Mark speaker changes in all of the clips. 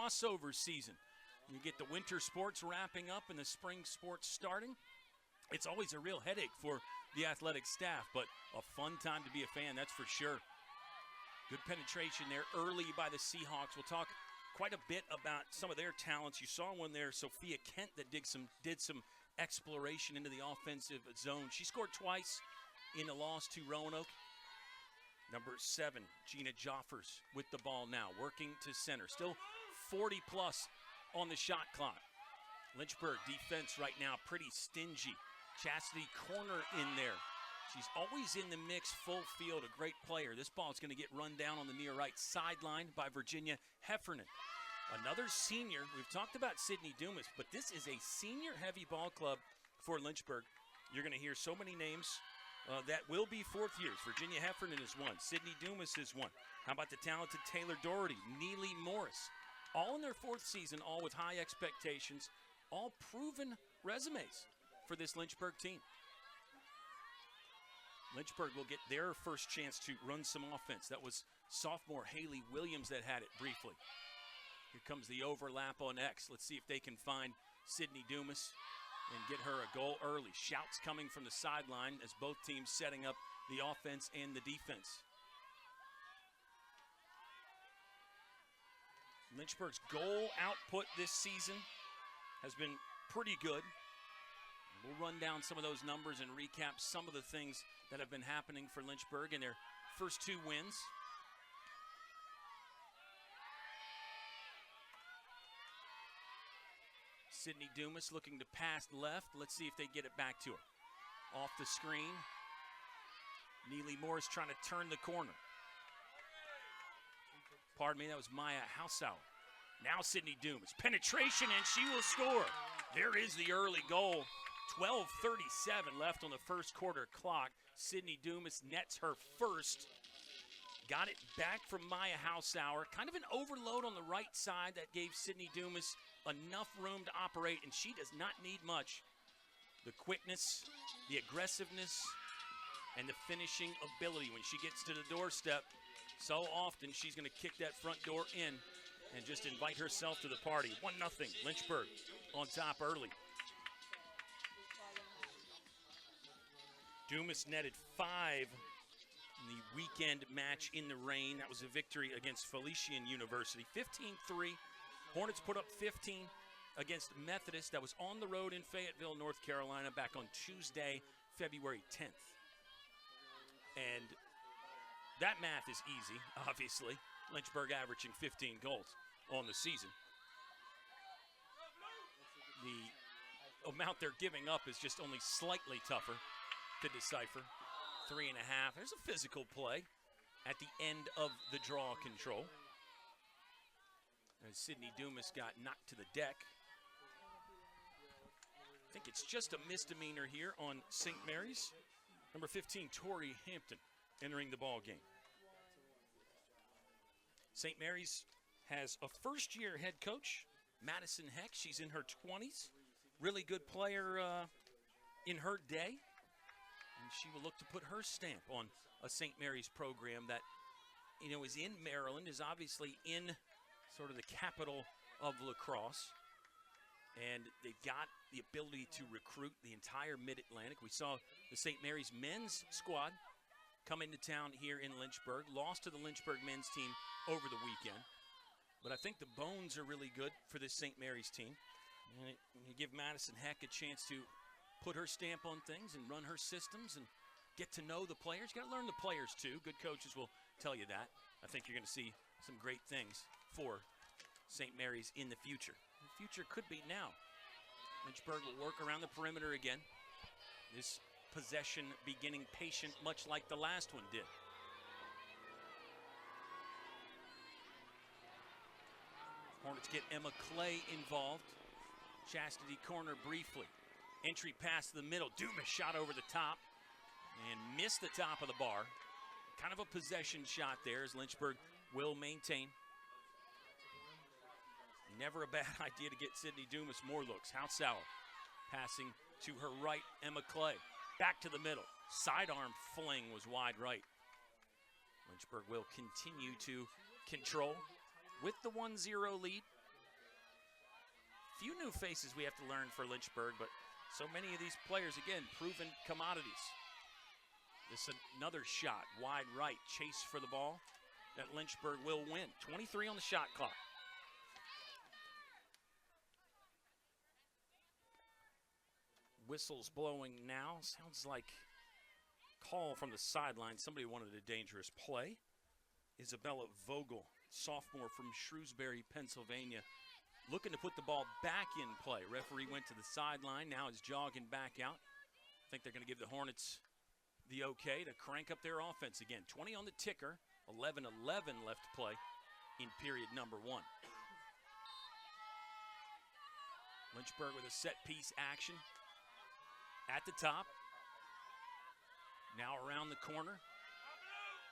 Speaker 1: crossover season. You get the winter sports wrapping up and the spring sports starting. It's always a real headache for the athletic staff, but a fun time to be a fan, that's for sure. Good penetration there early by the Seahawks. We'll talk quite a bit about some of their talents. You saw one there, Sophia Kent, that did some exploration into the offensive zone. She scored twice in the loss to Roanoke. Number 7, Gina Joffers with the ball now, working to center. Still 40-plus on the shot clock. Lynchburg defense right now pretty stingy. Chastity Corner in there. She's always in the mix, full field, a great player. This ball is going to get run down on the near right sideline by Virginia Heffernan. Another senior. We've talked about Sydney Dumas, but this is a senior-heavy ball club for Lynchburg. You're going to hear so many names that will be fourth years. Virginia Heffernan is one. Sydney Dumas is one. How about the talented Taylor Doherty, Neely Morris? All in their fourth season, all with high expectations, all proven resumes for this Lynchburg team. Lynchburg will get their first chance to run some offense. That was sophomore Haley Williams that had it briefly. Here comes the overlap on X. Let's see if they can find Sydney Dumas and get her a goal early. Shouts coming from the sideline as both teams setting up the offense and the defense. Lynchburg's goal output this season has been pretty good. We'll run down some of those numbers and recap some of the things that have been happening for Lynchburg in their first 2 wins. Sydney Dumas looking to pass left. Let's see if they get it back to her. Off the screen. Neely Morris trying to turn the corner. Pardon me, that was Maya Hausauer. Now Sydney Dumas. Penetration, and she will score. There is the early goal. 12:37 left on the first quarter clock. Sydney Dumas nets her first. Got it back from Maya Hausauer. Kind of an overload on the right side that gave Sydney Dumas enough room to operate, and she does not need much. The quickness, the aggressiveness, and the finishing ability when she gets to the doorstep. So often she's going to kick that front door in and just invite herself to the party. 1-0, Lynchburg on top early. Dumas netted 5 in the weekend match in the rain. That was a victory against Felician University. 15-3. Hornets put up 15 against Methodist. That was on the road in Fayetteville, North Carolina, back on Tuesday, February 10th. And that math is easy, obviously. Lynchburg averaging 15 goals on the season. The amount they're giving up is just only slightly tougher to decipher. 3.5. There's a physical play at the end of the draw control. As Sydney Dumas got knocked to the deck. I think it's just a misdemeanor here on St. Mary's. Number 15, Tori Hampton, entering the ball game. St. Mary's has a first-year head coach, Madison Heck. She's in her 20s. Really good player in her day. And she will look to put her stamp on a St. Mary's program that, is in Maryland, is obviously in sort of the capital of lacrosse. And they've got the ability to recruit the entire Mid-Atlantic. We saw the St. Mary's men's squad come into town here in Lynchburg. Lost to the Lynchburg men's team over the weekend. But I think the bones are really good for this St. Mary's team. And you give Madison Heck a chance to put her stamp on things and run her systems and get to know the players. You got to learn the players too. Good coaches will tell you that. I think you're going to see some great things for St. Mary's in the future. The future could be now. Lynchburg will work around the perimeter again. This possession beginning patient, much like the last one did. Hornets get Emma Clay involved. Chastity Corner briefly. Entry pass to the middle. Dumas shot over the top and missed the top of the bar. Kind of a possession shot there as Lynchburg will maintain. Never a bad idea to get Sydney Dumas more looks. Hausauer passing to her right, Emma Clay. Back to the middle. Sidearm fling was wide right. Lynchburg will continue to control with the 1-0 lead. few new faces we have to learn for Lynchburg, but so many of these players, again, proven commodities. This is another shot, wide right, chase for the ball that Lynchburg will win. 23 on the shot clock. Whistles blowing now. Sounds like call from the sideline. Somebody wanted a dangerous play. Isabella Vogel, sophomore from Shrewsbury, Pennsylvania, looking to put the ball back in play. Referee went to the sideline, now is jogging back out. I think they're going to give the Hornets the okay to crank up their offense again. 20 on the ticker, 11-11 left to play in period number 1. Lynchburg with a set piece action at the top. Now around the corner.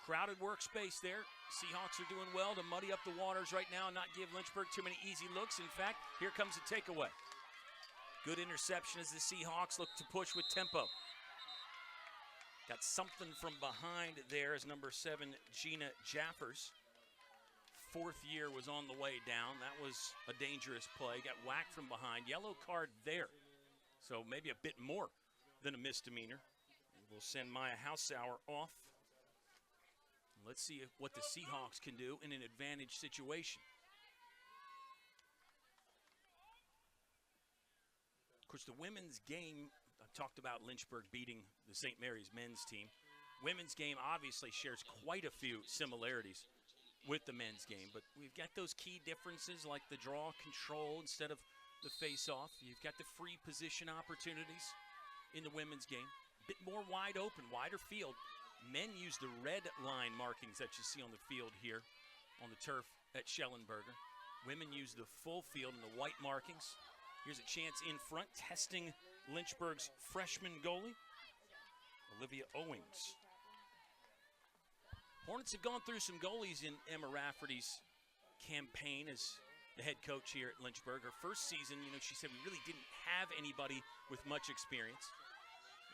Speaker 1: Crowded workspace there. Seahawks are doing well to muddy up the waters right now and not give Lynchburg too many easy looks. In fact, here comes the takeaway. Good interception as the Seahawks look to push with tempo. Got something from behind there as number 7, Gina Jaffers. 4th year was on the way down. That was a dangerous play. Got whacked from behind. Yellow card there. So maybe a bit more than a misdemeanor. We'll send Maya Hausauer off. Let's see what the Seahawks can do in an advantage situation. Of course, the women's game, I talked about Lynchburg beating the St. Mary's men's team. Women's game obviously shares quite a few similarities with the men's game, but we've got those key differences like the draw control instead of the face-off. You've got the free position opportunities in the women's game. A bit more wide open, wider field. Men use the red line markings that you see on the field here on the turf at Schellenberger. Women use the full field and the white markings. Here's a chance in front, testing Lynchburg's freshman goalie, Olivia Owings. Hornets have gone through some goalies in Emma Rafferty's campaign as the head coach here at Lynchburg. Her first season, she said we really didn't have anybody with much experience.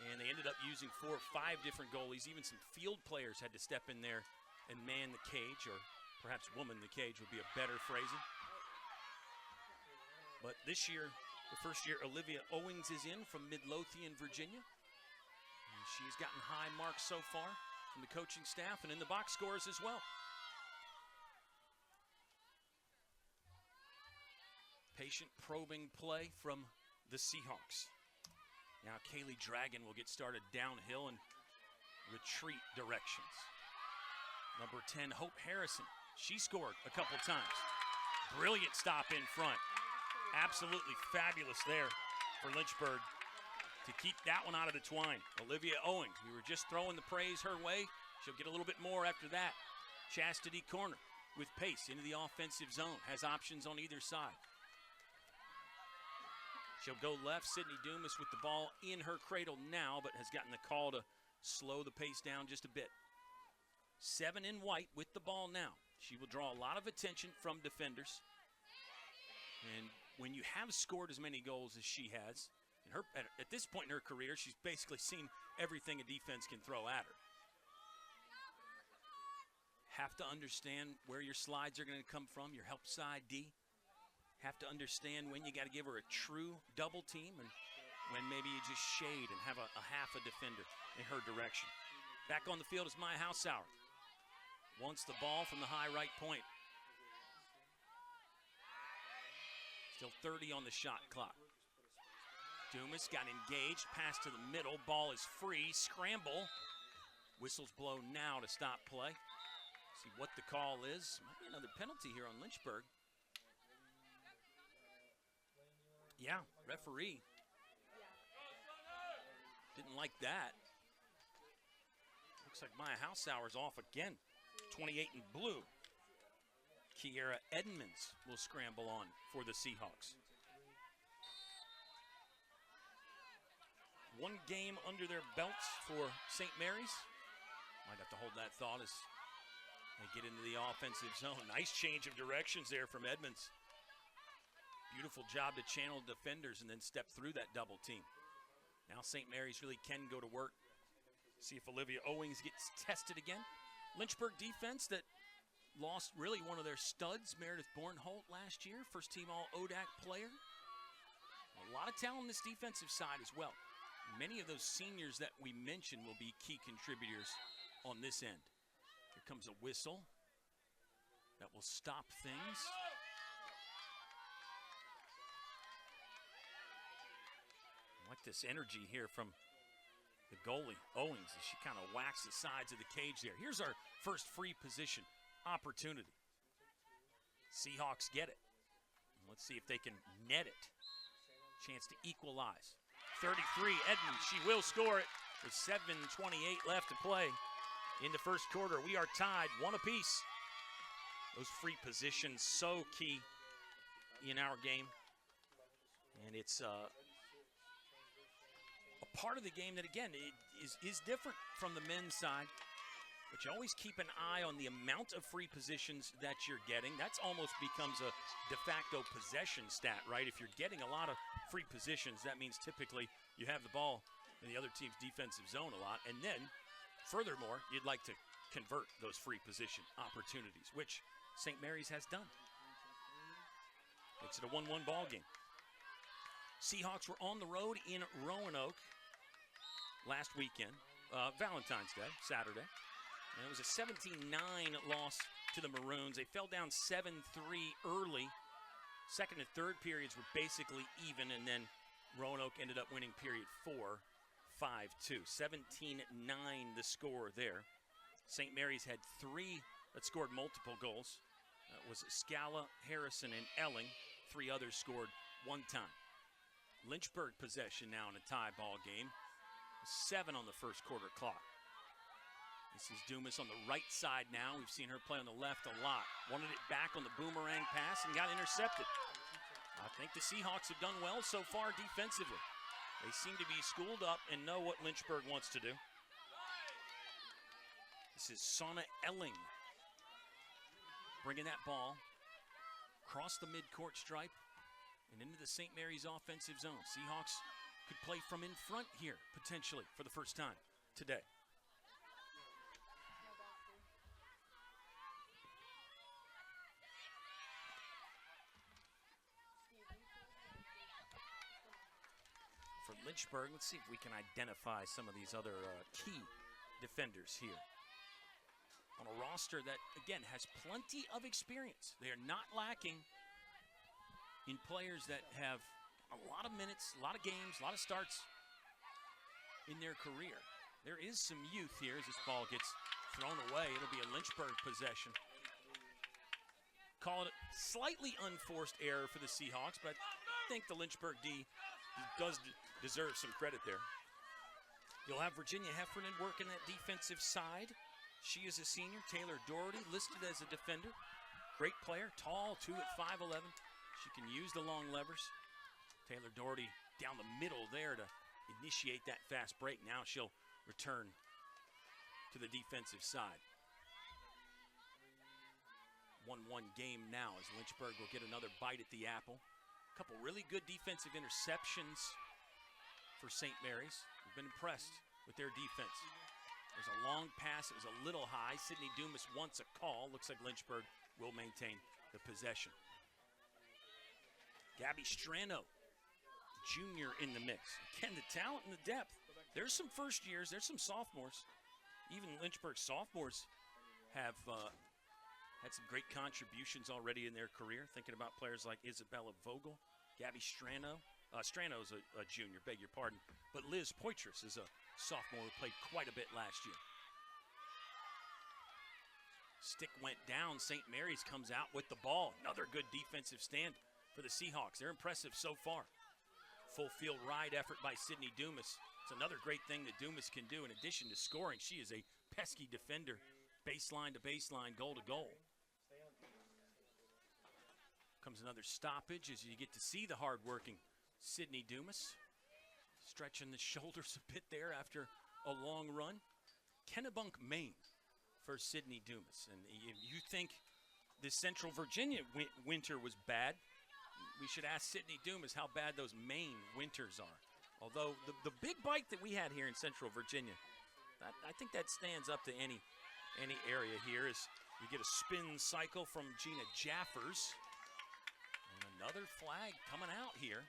Speaker 1: And they ended up using 4 or 5 different goalies. Even some field players had to step in there and man the cage, or perhaps woman the cage would be a better phrasing. But this year, the first year, Olivia Owings is in from Midlothian, Virginia. And she's gotten high marks so far from the coaching staff and in the box scores as well. Patient probing play from the Seahawks. Now Kaylee Dragon will get started downhill and retreat directions. Number 10, Hope Harrison. She scored a couple times. Brilliant stop in front. Absolutely fabulous there for Lynchburg to keep that one out of the twine. Olivia Owings, we were just throwing the praise her way. She'll get a little bit more after that. Chastity corner with pace into the offensive zone. Has options on either side. She'll go left. Sydney Dumas with the ball in her cradle now, but has gotten the call to slow the pace down just a bit. 7 in white with the ball now. She will draw a lot of attention from defenders. And when you have scored as many goals as she has, at this point in her career, she's basically seen everything a defense can throw at her. Have to understand where your slides are going to come from, your help side D. Have to understand when you got to give her a true double team and when maybe you just shade and have a half a defender in her direction. Back on the field is Maya Hausauer. Wants the ball from the high right point. Still 30 on the shot clock. Dumas got engaged, pass to the middle, ball is free, scramble. Whistles blow now to stop play. See what the call is. Might be another penalty here on Lynchburg. Yeah, referee didn't like that. Looks like Maya Hausauer's off again. 28 in blue. Kiera Edmonds will scramble on for the Seahawks. 1 game under their belts for St. Mary's. Might have to hold that thought as they get into the offensive zone. Nice change of directions there from Edmonds. Beautiful job to channel defenders and then step through that double team. Now St. Mary's really can go to work. See if Olivia Owings gets tested again. Lynchburg defense that lost really one of their studs, Meredith Bornholt, last year. First team All-ODAC player. A lot of talent on this defensive side as well. Many of those seniors that we mentioned will be key contributors on this end. Here comes a whistle that will stop things. I like this energy here from the goalie, Owings, as she kind of whacks the sides of the cage there. Here's our first free position opportunity. Seahawks get it. Let's see if they can net it. Chance to equalize. 33, Edmonds, she will score it with 7:28 left to play in the first quarter. We are tied, one apiece. Those free positions so key in our game. And it's a part of the game that, again, is different from the men's side. But you always keep an eye on the amount of free positions that you're getting. That's almost becomes a de facto possession stat, right? If you're getting a lot of free positions, that means typically you have the ball in the other team's defensive zone a lot. And then, furthermore, you'd like to convert those free position opportunities, which St. Mary's has done. Makes it a 1-1 ball game. Seahawks were on the road in Roanoke last weekend, Valentine's Day, Saturday. And it was a 17-9 loss to the Maroons. They fell down 7-3 early. Second and third periods were basically even, and then Roanoke ended up winning period 4, 5-2. 17-9 the score there. St. Mary's had 3 that scored multiple goals. That was Scala, Harrison, and Elling. 3 others scored 1 time. Lynchburg possession now in a tie ball game. 7 on the first quarter clock. This is Dumas on the right side now. We've seen her play on the left a lot. Wanted it back on the boomerang pass and got intercepted. I think the Seahawks have done well so far defensively. They seem to be schooled up and know what Lynchburg wants to do. This is Sana Elling bringing that ball across the midcourt stripe and into the St. Mary's offensive zone. Seahawks could play from in front here, potentially, for the first time today. For Lynchburg, let's see if we can identify some of these other key defenders here. On a roster that, again, has plenty of experience. They are not lacking in players that have a lot of minutes, a lot of games, a lot of starts in their career. There is some youth here as this ball gets thrown away. It'll be a Lynchburg possession. Call it a slightly unforced error for the Seahawks, but I think the Lynchburg D does deserve some credit there. You'll have Virginia Heffernan working that defensive side. She is a senior. Taylor Doherty listed as a defender. Great player, tall, 2 at 5'11". She can use the long levers. Taylor Doherty down the middle there to initiate that fast break. Now she'll return to the defensive side. 1-1 game now as Lynchburg will get another bite at the apple. A couple really good defensive interceptions for St. Mary's. We've been impressed with their defense. There's a long pass. It was a little high. Sydney Dumas wants a call. Looks like Lynchburg will maintain the possession. Gabby Strano, junior in the mix. Again, the talent and the depth. There's some first years. There's some sophomores. Even Lynchburg sophomores have had some great contributions already in their career. Thinking about players like Isabella Vogel, Gabby Strano. Strano's a junior, beg your pardon. But Liz Poitras is a sophomore who played quite a bit last year. Stick went down. St. Mary's comes out with the ball. Another good defensive stand for the Seahawks. They're impressive so far. Full field ride effort by Sydney Dumas. It's another great thing that Dumas can do. In addition to scoring, she is a pesky defender. Baseline to baseline, goal to goal. Comes another stoppage as you get to see the hard-working Sydney Dumas. Stretching the shoulders a bit there after a long run. Kennebunk, Maine for Sydney Dumas. And you think this Central Virginia winter was bad, we should ask Sydney Dumas how bad those Maine winters are. Although the big bite that we had here in Central Virginia, I think that stands up to any area here as you get a spin cycle from Gina Jaffers. And another flag coming out here.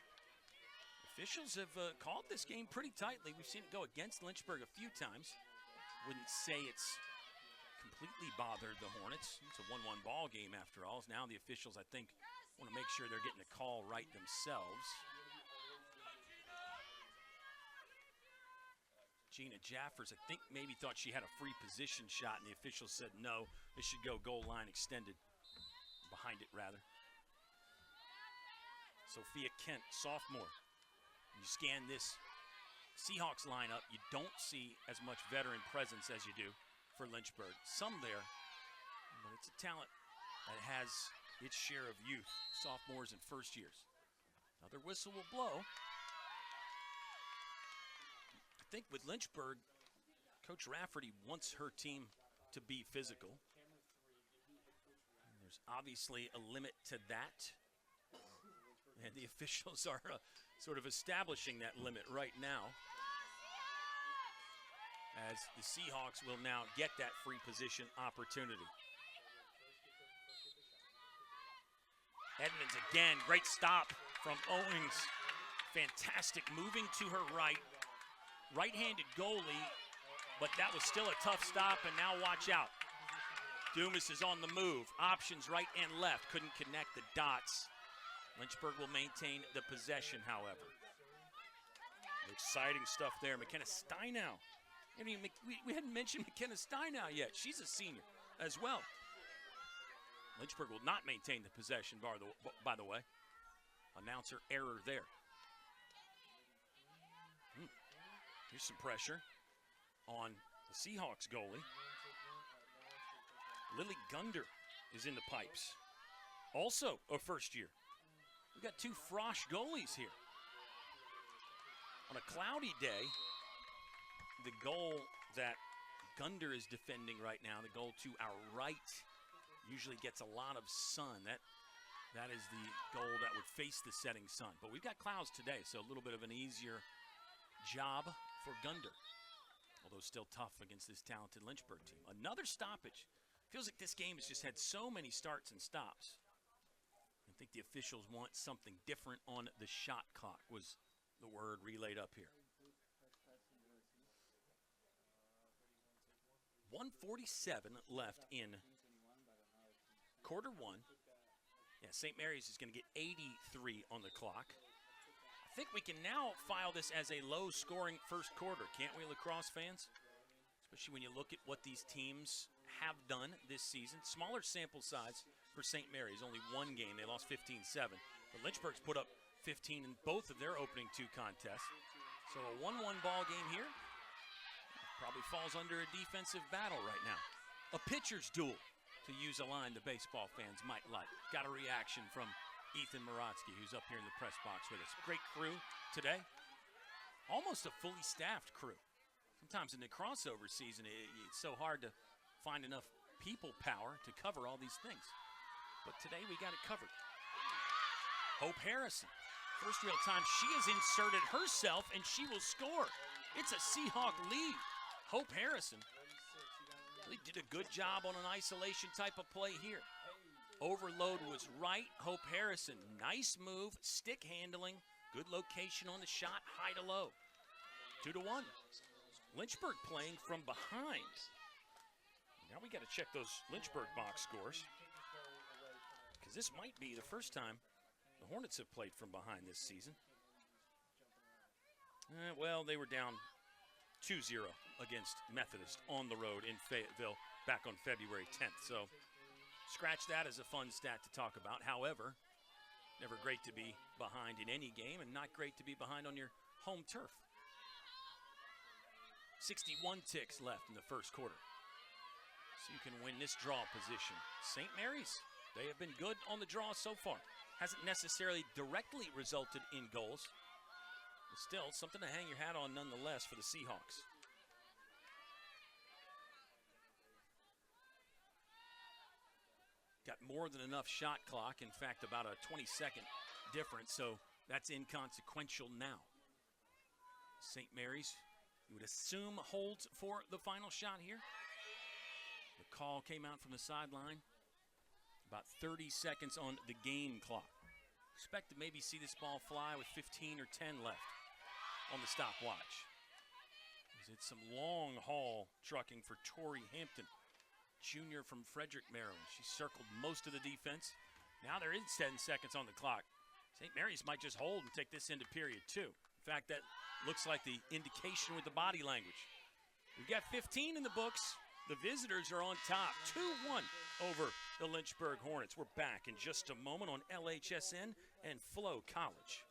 Speaker 1: Officials have called this game pretty tightly. We've seen it go against Lynchburg a few times. Wouldn't say it's completely bothered the Hornets. It's a 1-1 ball game after all. Now the officials, I think, want to make sure they're getting the call right themselves. Gina Jaffers, I think, maybe thought she had a free position shot, and the officials said no, this should go goal line extended. Behind it, rather. Sophia Kent, sophomore. You scan this Seahawks lineup, you don't see as much veteran presence as you do for Lynchburg. Some there, but it's a talent that has its share of youth, sophomores and first years. Another whistle will blow. I think with Lynchburg, Coach Rafferty wants her team to be physical. And there's obviously a limit to that. And the officials are sort of establishing that limit right now, as the Seahawks will now get that free position opportunity. Edmonds again, great stop from Owings. Fantastic, moving to her right. Right-handed goalie, but that was still a tough stop, and now watch out. Dumas is on the move. Options right and left, couldn't connect the dots. Lynchburg will maintain the possession, however. Exciting stuff there. McKenna Steinow. I mean, we hadn't mentioned McKenna Steinow yet. She's a senior as well. Lynchburg will not maintain the possession, by the way. Announcer error there. Here's some pressure on the Seahawks goalie. Lily Gunder is in the pipes. Also a first year. We've got two Frosh goalies here. On a cloudy day, the goal that Gunder is defending right now, the goal to our right, usually gets a lot of sun. That is the goal that would face the setting sun. But we've got clouds today, so a little bit of an easier job for Gunder, although still tough against this talented Lynchburg team. Another stoppage. Feels like this game has just had so many starts and stops. I think the officials want something different on the shot clock, was the word relayed up here. 1:47 left in quarter one. Yeah, St. Mary's is going to get 83 on the clock. I think we can now file this as a low-scoring first quarter, can't we, lacrosse fans? Especially when you look at what these teams have done this season. Smaller sample size for St. Mary's, only one game. They lost 15-7. But Lynchburg's put up 15 in both of their opening two contests. So a 1-1 ball game here probably falls under a defensive battle right now. A pitcher's duel, to use a line the baseball fans might like. Got a reaction from Ethan Maratsky, who's up here in the press box with us. Great crew today. Almost a fully staffed crew. Sometimes in the crossover season, it's so hard to find enough people power to cover all these things. But today we got it covered. Hope Harrison. First real time she has inserted herself, and she will score. It's a Seahawk lead. Hope Harrison really did a good job on an isolation type of play here. Overload was right. Hope Harrison, nice move, stick handling, good location on the shot, high to low. 2-1. Lynchburg playing from behind. Now we got to check those Lynchburg box scores, because this might be the first time the Hornets have played from behind this season. Well, they were down 2-0 against Methodist on the road in Fayetteville back on February 10th. So scratch that as a fun stat to talk about. However, never great to be behind in any game, and not great to be behind on your home turf. 61 ticks left in the first quarter. So you can win this draw position. St. Mary's, they have been good on the draw so far. Hasn't necessarily directly resulted in goals, but still something to hang your hat on nonetheless for the Seahawks. Got more than enough shot clock. In fact, about a 20-second difference, so that's inconsequential now. St. Mary's, you would assume, holds for the final shot here. The call came out from the sideline. About 30 seconds on the game clock. Expect to maybe see this ball fly with 15 or 10 left on the stopwatch. It's some long haul trucking for Tori Hampton, junior from Frederick, Maryland. She circled most of the defense. Now there is 10 seconds on the clock. St. Mary's might just hold and take this into period 2. In fact, that looks like the indication with the body language. We've got 15 in the books. The visitors are on top, 2-1 over the Lynchburg Hornets. We're back in just a moment on LHSN and Flo College.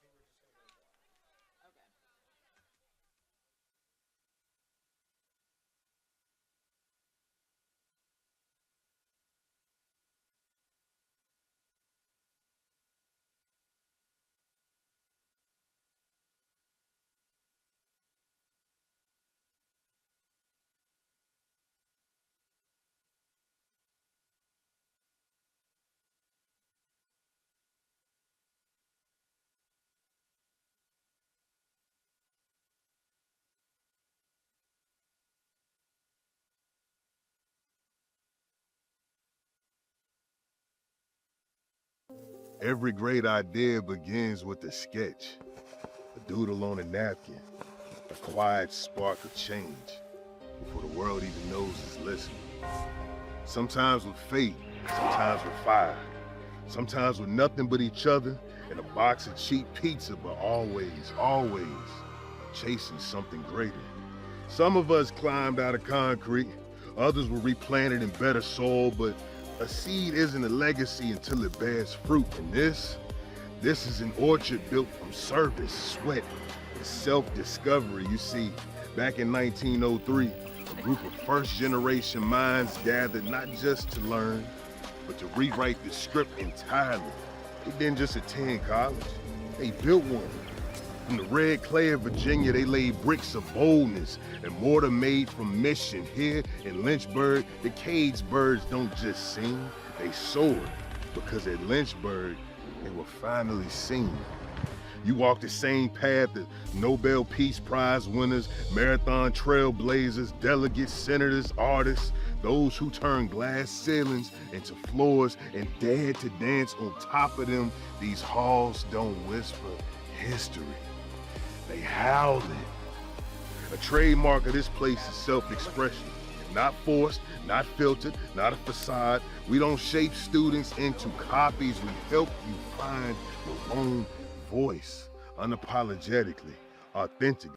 Speaker 2: Every great idea begins with a sketch, a doodle on a napkin, a quiet spark of change before the world even knows it's listening. Sometimes with fate, sometimes with fire, sometimes with nothing but each other and a box of cheap pizza, but always, always chasing something greater. Some of us climbed out of concrete, others were replanted in better soil, but a seed isn't a legacy until it bears fruit. And this is an orchard built from service, sweat, and self-discovery. You see, back in 1903, a group of first-generation minds gathered not just to learn, but to rewrite the script entirely. They didn't just attend college, they built one. From the red clay of Virginia, they laid bricks of boldness and mortar made from mission. Here in Lynchburg, the cage birds don't just sing, they soar. Because at Lynchburg, they were finally seen. You walk the same path that Nobel Peace Prize winners, marathon trailblazers, delegates, senators, artists, those who turn glass ceilings into floors and dared to dance on top of them. These halls don't whisper history. They howl it. A trademark of this place is self-expression. Not forced, not filtered, not a facade. We don't shape students into copies. We help you find your own voice, unapologetically, authentic.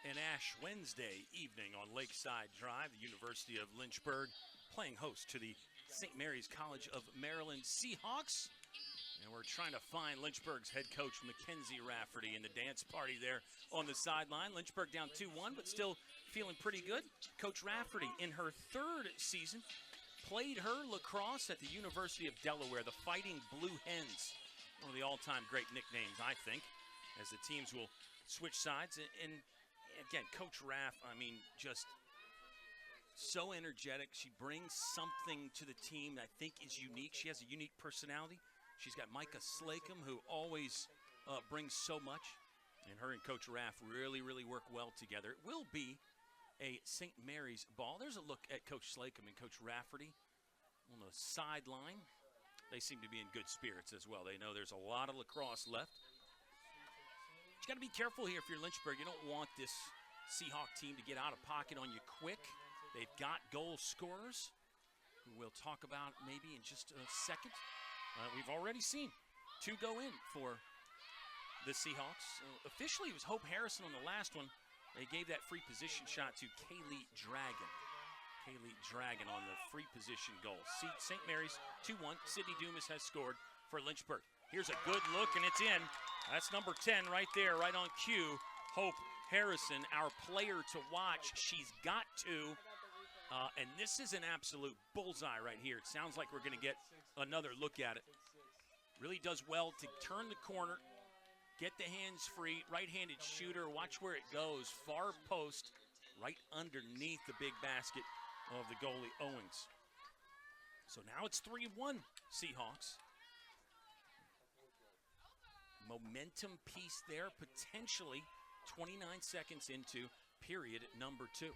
Speaker 1: An Ash Wednesday evening on Lakeside Drive, the University of Lynchburg playing host to the St. Mary's College of Maryland Seahawks. And we're trying to find Lynchburg's head coach, Mackenzie Rafferty, in the dance party there on the sideline. Lynchburg down 2-1, but still feeling pretty good. Coach Rafferty, in her 3rd season, played her lacrosse at the University of Delaware, the Fighting Blue Hens. One of the all-time great nicknames, I think, as the teams will switch sides. And again, Coach Raff, I mean, just so energetic. She brings something to the team that I think is unique. She has a unique personality. She's got Micah Slacum, who always brings so much. And her and Coach Raff really, really work well together. It will be a St. Mary's ball. There's a look at Coach Slacum and Coach Rafferty on the sideline. They seem to be in good spirits as well. They know there's a lot of lacrosse left. You got to be careful here if you're Lynchburg. You don't want this Seahawk team to get out of pocket on you quick. They've got goal scorers, who we'll talk about maybe in just a second. We've already seen 2 go in for the Seahawks. Officially, it was Hope Harrison on the last one. They gave that free position shot to Kaylee Dragon. Kaylee Dragon on the free position goal. St. Mary's 2-1. Sydney Dumas has scored for Lynchburg. Here's a good look, and it's in. That's number 10 right there, right on cue. Hope Harrison, our player to watch. She's got to. And this is an absolute bullseye right here. It sounds like we're going to get another look at it. Really does well to turn the corner, get the hands free, right-handed shooter. Watch where it goes. Far post, right underneath the big basket of the goalie Owings. So now it's 3-1 Seahawks. Momentum piece there, potentially 29 seconds into period number 2.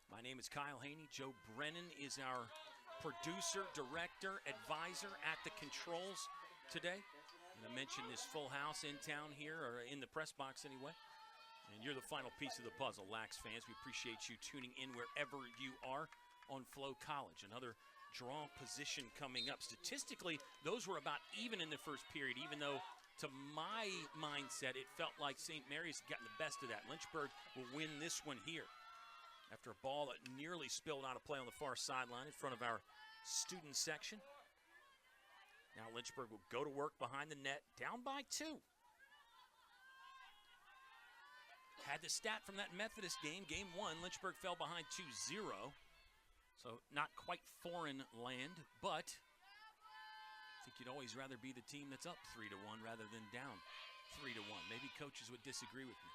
Speaker 1: My name is Kyle Haney. Joe Brennan is our producer, director, advisor at the controls today. And I mentioned this full house in town here, or in the press box anyway. And you're the final piece of the puzzle, Lax fans. We appreciate you tuning in wherever you are on Flo College. Another draw position coming up. Statistically, those were about even in the first period, even though to my mindset, it felt like St. Mary's had gotten the best of that. Lynchburg will win this one here after a ball that nearly spilled out of play on the far sideline in front of our student section. Now Lynchburg will go to work behind the net, down by 2. Had the stat from that Methodist game, game 1, Lynchburg fell behind 2-0. So not quite foreign land, but I think you'd always rather be the team that's up 3-1 rather than down 3-1. Maybe coaches would disagree with me.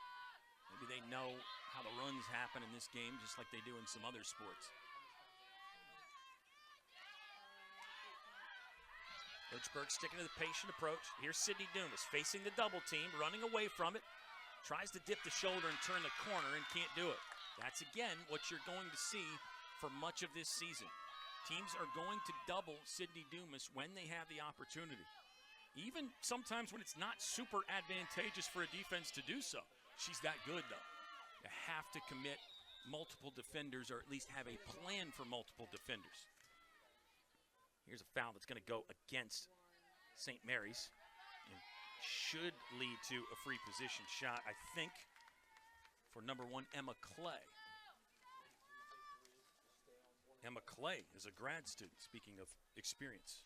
Speaker 1: Maybe they know how the runs happen in this game just like they do in some other sports. Lynchburg sticking to the patient approach. Here's Sydney Dumas facing the double team, running away from it. Tries to dip the shoulder and turn the corner and can't do it. That's, again, what you're going to see for much of this season. Teams are going to double Sydney Dumas when they have the opportunity. Even sometimes when it's not super advantageous for a defense to do so. She's that good, though. You have to commit multiple defenders, or at least have a plan for multiple defenders. Here's a foul that's going to go against St. Mary's. And should lead to a free position shot, I think, for number 1, Emma Clay. Emma Clay is a grad student, speaking of experience.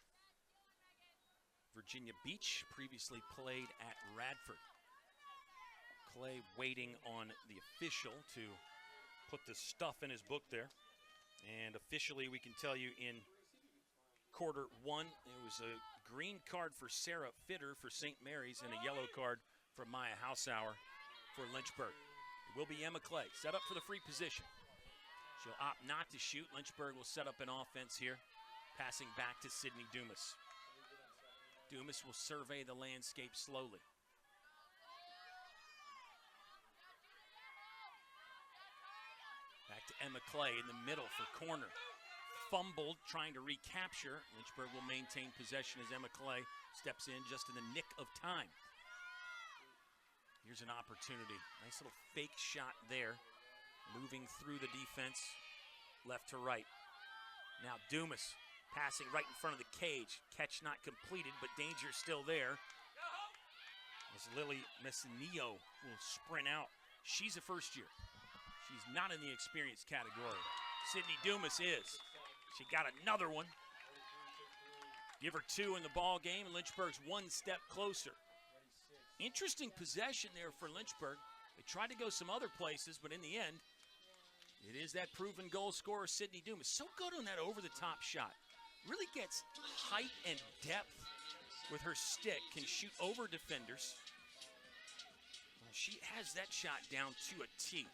Speaker 1: Virginia Beach previously played at Radford. Clay waiting on the official to put the stuff in his book there. And officially, we can tell you in quarter 1, it was a green card for Sarah Fitter for St. Mary's and a yellow card for Maya Hausauer for Lynchburg. It will be Emma Clay set up for the free position. She'll opt not to shoot. Lynchburg will set up an offense here, passing back to Sydney Dumas. Dumas will survey the landscape slowly. Back to Emma Clay in the middle for corner. Fumbled, trying to recapture. Lynchburg will maintain possession as Emma Clay steps in just in the nick of time. Here's an opportunity. Nice little fake shot there. Moving through the defense, left to right. Now Dumas passing right in front of the cage. Catch not completed, but danger still there. As Lily Messinillo will sprint out. She's a first year. She's not in the experience category. Sydney Dumas is. She got another one. Give her 2 in the ball game, and Lynchburg's 1 step closer. Interesting possession there for Lynchburg. They tried to go some other places, but in the end, it is that proven goal scorer, Sydney Dumas. So good on that over-the-top shot. Really gets height and depth with her stick. Can shoot over defenders. She has that shot down to a T.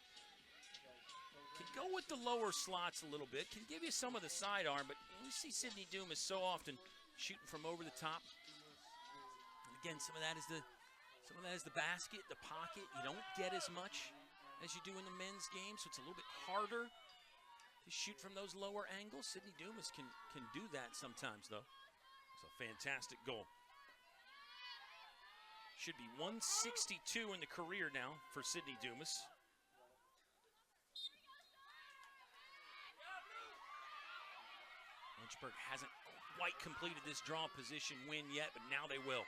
Speaker 1: Can go with the lower slots a little bit. Can give you some of the sidearm, but you see Sydney Dumas so often shooting from over the top. And again, some of that is the basket, the pocket. You don't get as much as you do in the men's game, so it's a little bit harder to shoot from those lower angles. Sydney Dumas can do that sometimes, though. It's a fantastic goal. Should be 162 in the career now for Sydney Dumas. Lynchburg hasn't quite completed this draw position win yet, but now they will.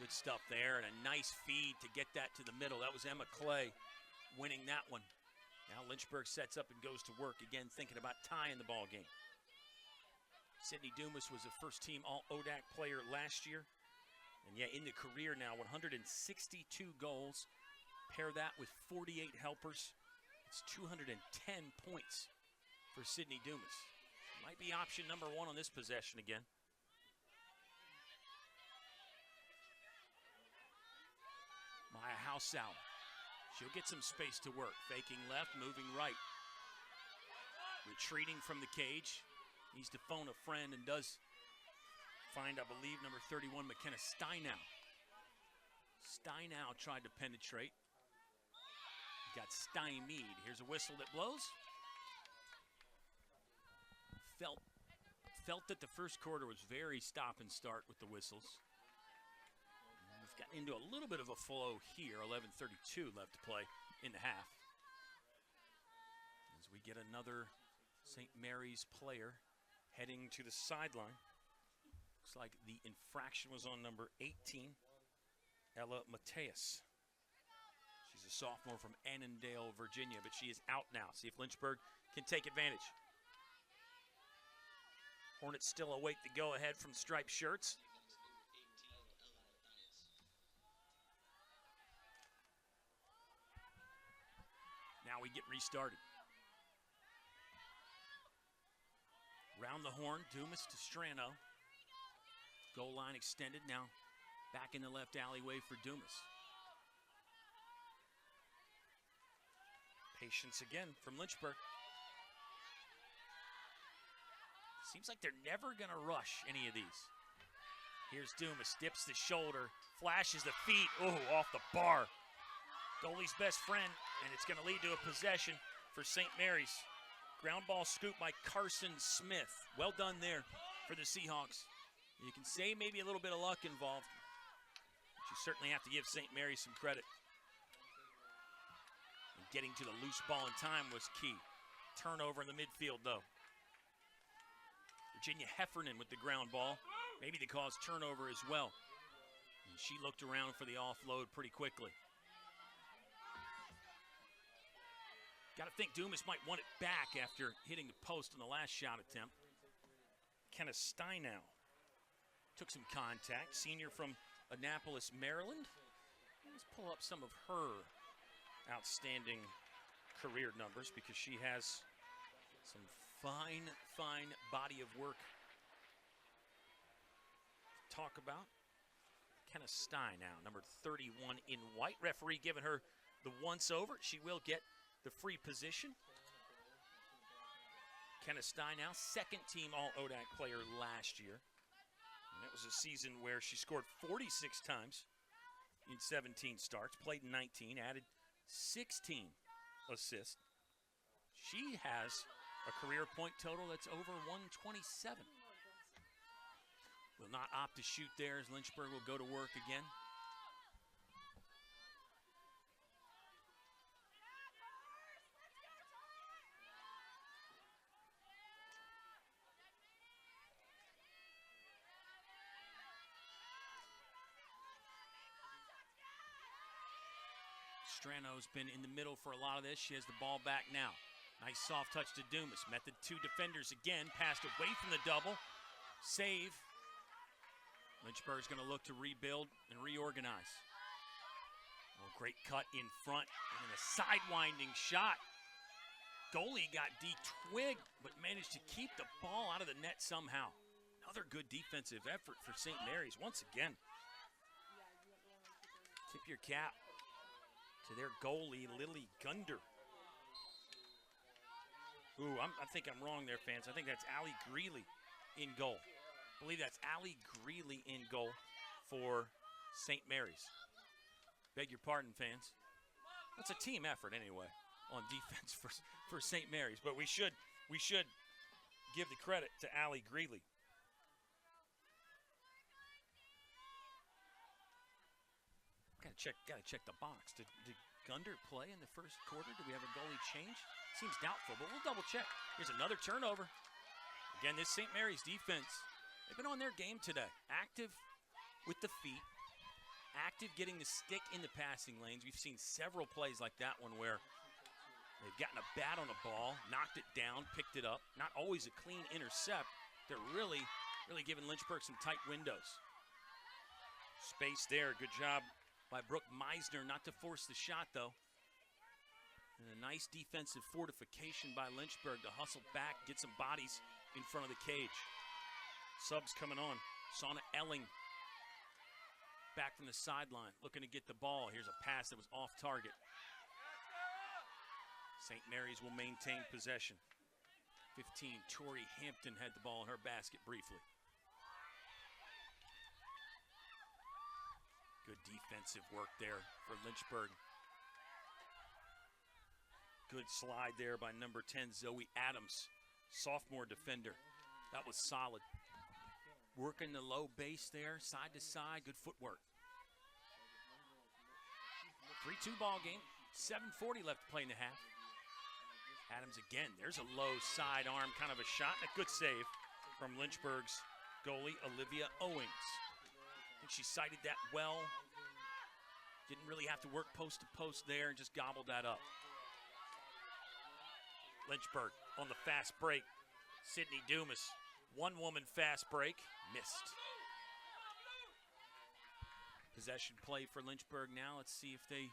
Speaker 1: Good stuff there, and a nice feed to get that to the middle. That was Emma Clay winning that one. Now Lynchburg sets up and goes to work, again thinking about tying the ball game. Sydney Dumas was a first-team All-ODAC player last year. And yeah, in the career now, 162 goals. Pair that with 48 helpers. It's 210 points for Sydney Dumas. Might be option number 1 on this possession again. Maya Hausauer. She'll get some space to work. Faking left, moving right. Retreating from the cage. Needs to phone a friend and does find, I believe, number 31, McKenna Steinow. Steinow tried to penetrate. got stymied. Here's a whistle that blows. Felt that the first quarter was very stop and start with the whistles. We've gotten into a little bit of a flow here. 11:32 left to play in the half. As we get another St. Mary's player heading to the sideline. Looks like the infraction was on number 18, Ella Mateus. She's a sophomore from Annandale, Virginia, but she is out now. See if Lynchburg can take advantage. Hornets still await the go-ahead from striped shirts. Now we get restarted. Round the horn, Dumas to Strano. Goal line extended, now back in the left alleyway for Dumas. Patience again from Lynchburg. Seems like they're never gonna rush any of these. Here's Dumas, dips the shoulder, flashes the feet, off the bar. Goalie's best friend, and it's gonna lead to a possession for St. Mary's. Ground ball scoop by Carson Smith. Well done there for the Seahawks. You can say maybe a little bit of luck involved, but you certainly have to give St. Mary's some credit. And getting to the loose ball in time was key. Turnover in the midfield, though. Virginia Heffernan with the ground ball, maybe to cause turnover as well. And she looked around for the offload pretty quickly. Got to think Dumas might want it back after hitting the post on the last shot attempt. Kenna Steinow took some contact, senior from Annapolis, Maryland. Let's pull up some of her outstanding career numbers because she has some fine body of work to talk about. Kenna Steinow, number 31 in white. Referee giving her the once over. She will get the free position. Kenna Steinow, second team All-ODAC player last year. And that was a season where she scored 46 times in 17 starts, played in 19, added 16 assists. She has a career point total that's over 127. Will not opt to shoot there as Lynchburg will go to work again. Strano's been in the middle for a lot of this. She has the ball back now. Nice soft touch to Dumas. Met the two defenders again. Passed away from the double. Save. Lynchburg's going to look to rebuild and reorganize. Oh, great cut in front. And then a sidewinding shot. Goalie got de-twigged, but managed to keep the ball out of the net somehow. Another good defensive effort for St. Mary's once again. Tip your cap to their goalie, Lily Gunder. Ooh, I think I'm wrong there, fans. I think that's Allie Greeley in goal. I believe that's Allie Greeley in goal for St. Mary's. Beg your pardon, fans. That's a team effort anyway on defense for St. Mary's, but we should give the credit to Allie Greeley. Gotta check the box. Did Gunder play in the first quarter? Do we have a goalie change? Seems doubtful, but we'll double check. Here's another turnover. Again, this St. Mary's defense, they've been on their game today. Active with the feet, active getting the stick in the passing lanes. We've seen several plays like that one where they've gotten a bat on a ball, knocked it down, picked it up. Not always a clean intercept. They're really giving Lynchburg some tight windows. Space there, good job by Brooke Meisner not to force the shot though. And a nice defensive fortification by Lynchburg to hustle back, get some bodies in front of the cage. Subs coming on. Shauna Elling back from the sideline, looking to get the ball. Here's a pass that was off target. St. Mary's will maintain possession. 15, Tori Hampton had the ball in her basket briefly. Good defensive work there for Lynchburg. Good slide there by number 10, Zoe Adams, sophomore defender. That was solid. Working the low base there, side to side, good footwork. 3-2 ball game, 7:40 left to play in the half. Adams again, there's a low sidearm kind of a shot, a good save from Lynchburg's goalie, Olivia Owings. I think she sighted that well. Didn't really have to work post to post there and just gobbled that up. Lynchburg on the fast break. Sydney Dumas, one-woman fast break, missed. Possession play for Lynchburg now. Let's see if they,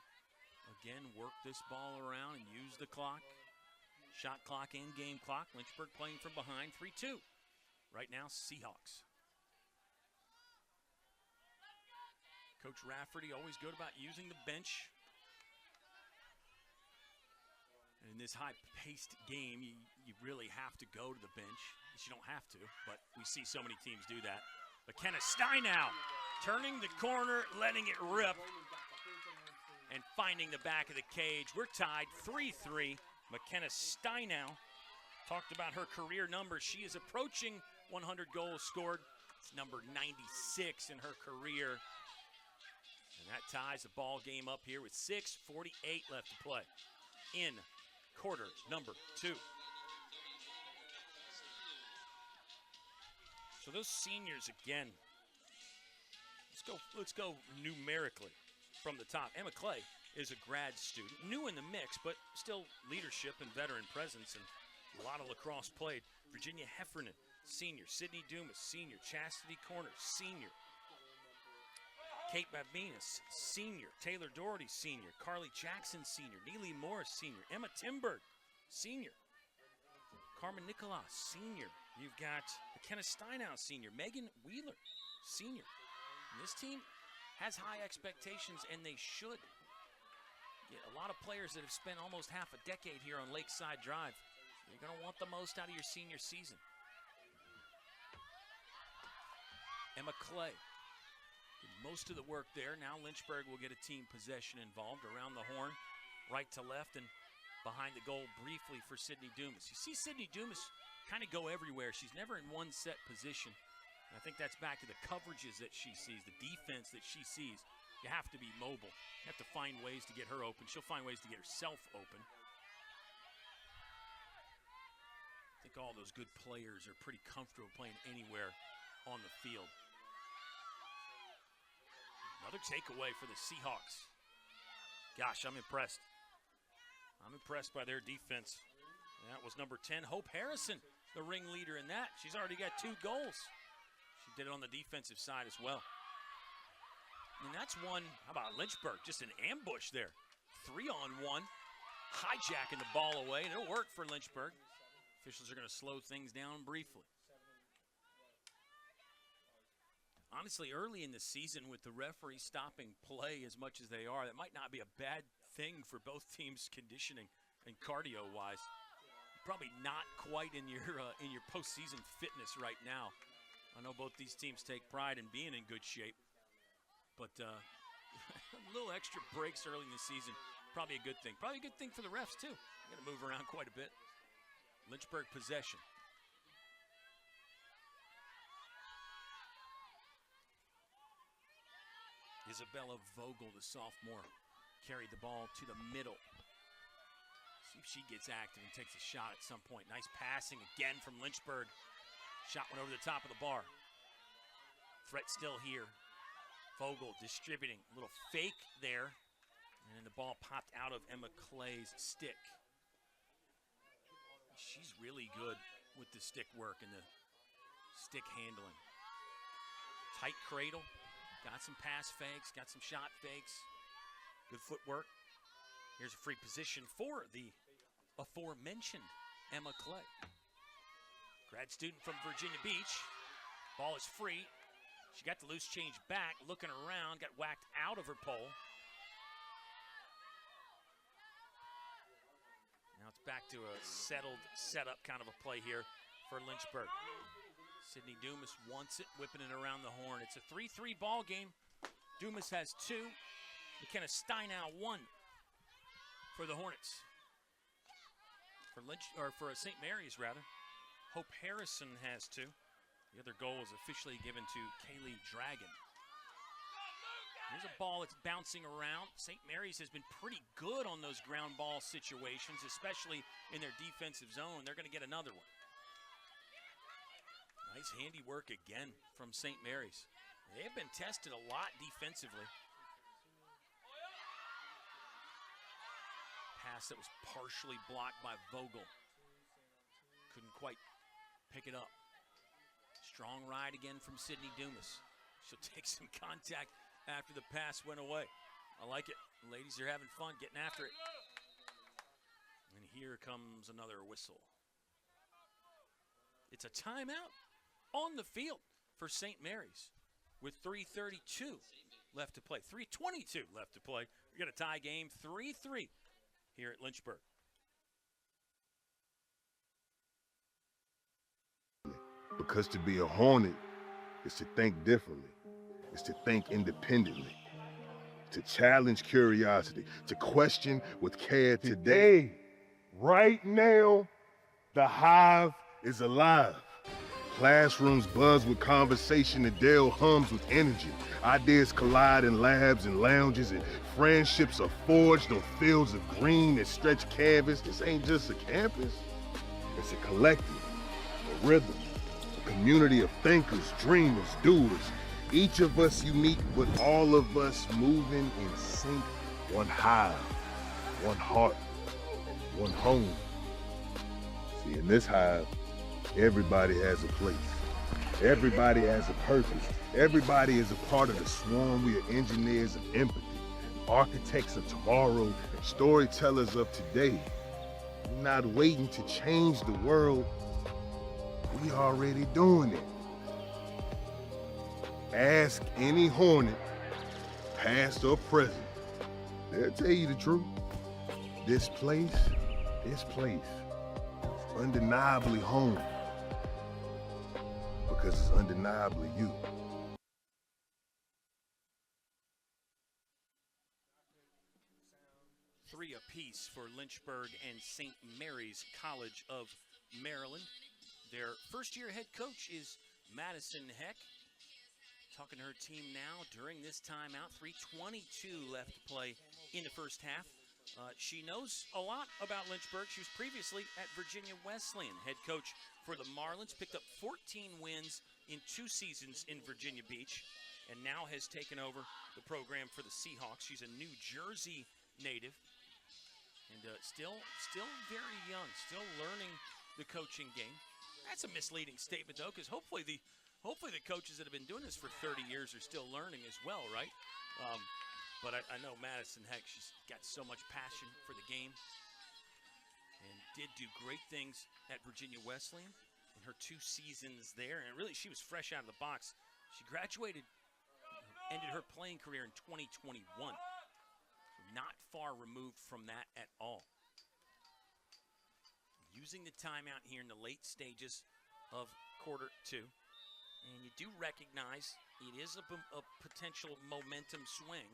Speaker 1: again, work this ball around and use the clock. Shot clock and game clock. Lynchburg playing from behind, 3-2. Right now, Seahawks. Coach Rafferty always good about using the bench. And in this high-paced game, you really have to go to the bench. You don't have to, but we see so many teams do that. McKenna Steinow turning the corner, letting it rip, and finding the back of the cage. We're tied 3-3. McKenna Steinow talked about her career numbers. She is approaching 100 goals scored. It's number 96 in her career. And that ties the ball game up here with 6:48 left to play in quarter number 2. So those seniors again, let's go numerically from the top. Emma Clay is a grad student, new in the mix, but still leadership and veteran presence, and a lot of lacrosse played. Virginia Heffernan, senior. Sydney Dumas, senior. Chastity Corner, senior. Kate Babinas, senior. Taylor Doherty, senior. Carly Jackson, senior. Neely Morris, senior. Emma Timberg, senior. Carmen Nicolas, senior. You've got McKenna Steinow, senior. Megan Wheeler, senior. And this team has high expectations, and they should. Get a lot of players that have spent almost half a decade here on Lakeside Drive. You're going to want the most out of your senior season. Emma Clay did most of the work there. Now Lynchburg will get a team possession involved around the horn, right to left, and behind the goal briefly for Sydney Dumas. You see Sydney Dumas kind of go everywhere. She's never in one set position. And I think that's back to the coverages that she sees, the defense that she sees. You have to be mobile. You have to find ways to get her open. She'll find ways to get herself open. I think all those good players are pretty comfortable playing anywhere on the field. Another takeaway for the Seahawks. Gosh, I'm impressed. I'm impressed by their defense. That was number 10, Hope Harrison, the ringleader in that. She's already got 2 goals. She did it on the defensive side as well. And that's one, how about Lynchburg? Just an ambush there. 3-on-1, hijacking the ball away, and it'll work for Lynchburg. Officials are going to slow things down briefly. Honestly, early in the season with the referee stopping play as much as they are, that might not be a bad thing for both teams conditioning and cardio-wise. Probably not quite in your postseason fitness right now. I know both these teams take pride in being in good shape. But a little extra breaks early in the season, probably a good thing. Probably a good thing for the refs, too. They're going to move around quite a bit. Lynchburg possession. Isabella Vogel, the sophomore, carried the ball to the middle. See if she gets active and takes a shot at some point. Nice passing again from Lynchburg. Shot went over the top of the bar. Threat still here. Vogel distributing, a little fake there, and then the ball popped out of Emma Clay's stick. She's really good with the stick work and the stick handling. Tight cradle, got some pass fakes, got some shot fakes. Good footwork. Here's a free position for the aforementioned Emma Clay. Grad student from Virginia Beach. Ball is free. She got the loose change back, looking around, got whacked out of her pole. Now it's back to a settled setup kind of a play here for Lynchburg. Sydney Dumas wants it, whipping it around the horn. It's a 3-3 ball game. Dumas has 2. McKenna Steinow 1 for the Hornets. for St. Mary's rather. Hope Harrison has 2. The other goal is officially given to Kaylee Dragon. Here's a ball that's bouncing around. St. Mary's has been pretty good on those ground ball situations, especially in their defensive zone. They're going to get another one. Nice handiwork again from St. Mary's. They've been tested a lot defensively. Pass that was partially blocked by Vogel. Couldn't quite pick it up. Strong ride again from Sydney Dumas. She'll take some contact after the pass went away. I like it. The ladies are having fun getting after it. And here comes another whistle. It's a timeout on the field for St. Mary's with 3:32 left to play. 3:22 left to play. We got a tie game, 3-3 here at Lynchburg.
Speaker 2: Because to be a Hornet is to think differently. It's to think independently. To challenge curiosity. To question with care today. Right now, the Hive is alive. Classrooms buzz with conversation and Dale hums with energy. Ideas collide in labs and lounges, and friendships are forged on fields of green that stretch canvas. This ain't just a campus. It's a collective, a rhythm, a community of thinkers, dreamers, doers. Each of us unique, but all of us moving in sync. One hive, one heart, one home. See, in this hive, everybody has a place. Everybody has a purpose. Everybody is a part of the swarm. We are engineers of empathy, architects of tomorrow, and storytellers of today. We're not waiting to change the world. We already doing it. Ask any Hornet, past or present. They'll tell you the truth. This place, undeniably home. Because it's undeniably you.
Speaker 1: Three apiece for Lynchburg and St. Mary's College of Maryland. Their first-year head coach is Madison Heck. Talking to her team now during this timeout. 3:22 left to play in the first half. She knows a lot about Lynchburg. She was previously at Virginia Wesleyan. Head coach for the Marlins. Picked up 14 wins in 2 seasons in Virginia Beach. And now has taken over the program for the Seahawks. She's a New Jersey native. And still very young. Still learning the coaching game. That's a misleading statement, though, because hopefully the coaches that have been doing this for 30 years are still learning as well, right? But I know Madison Heck, she's got so much passion for the game and did do great things at Virginia Wesleyan in her 2 seasons there. And really, she was fresh out of the box. She graduated, ended her playing career in 2021. Not far removed from that at all. Using the timeout here in the late stages of quarter 2. And you do recognize it is a potential momentum swing.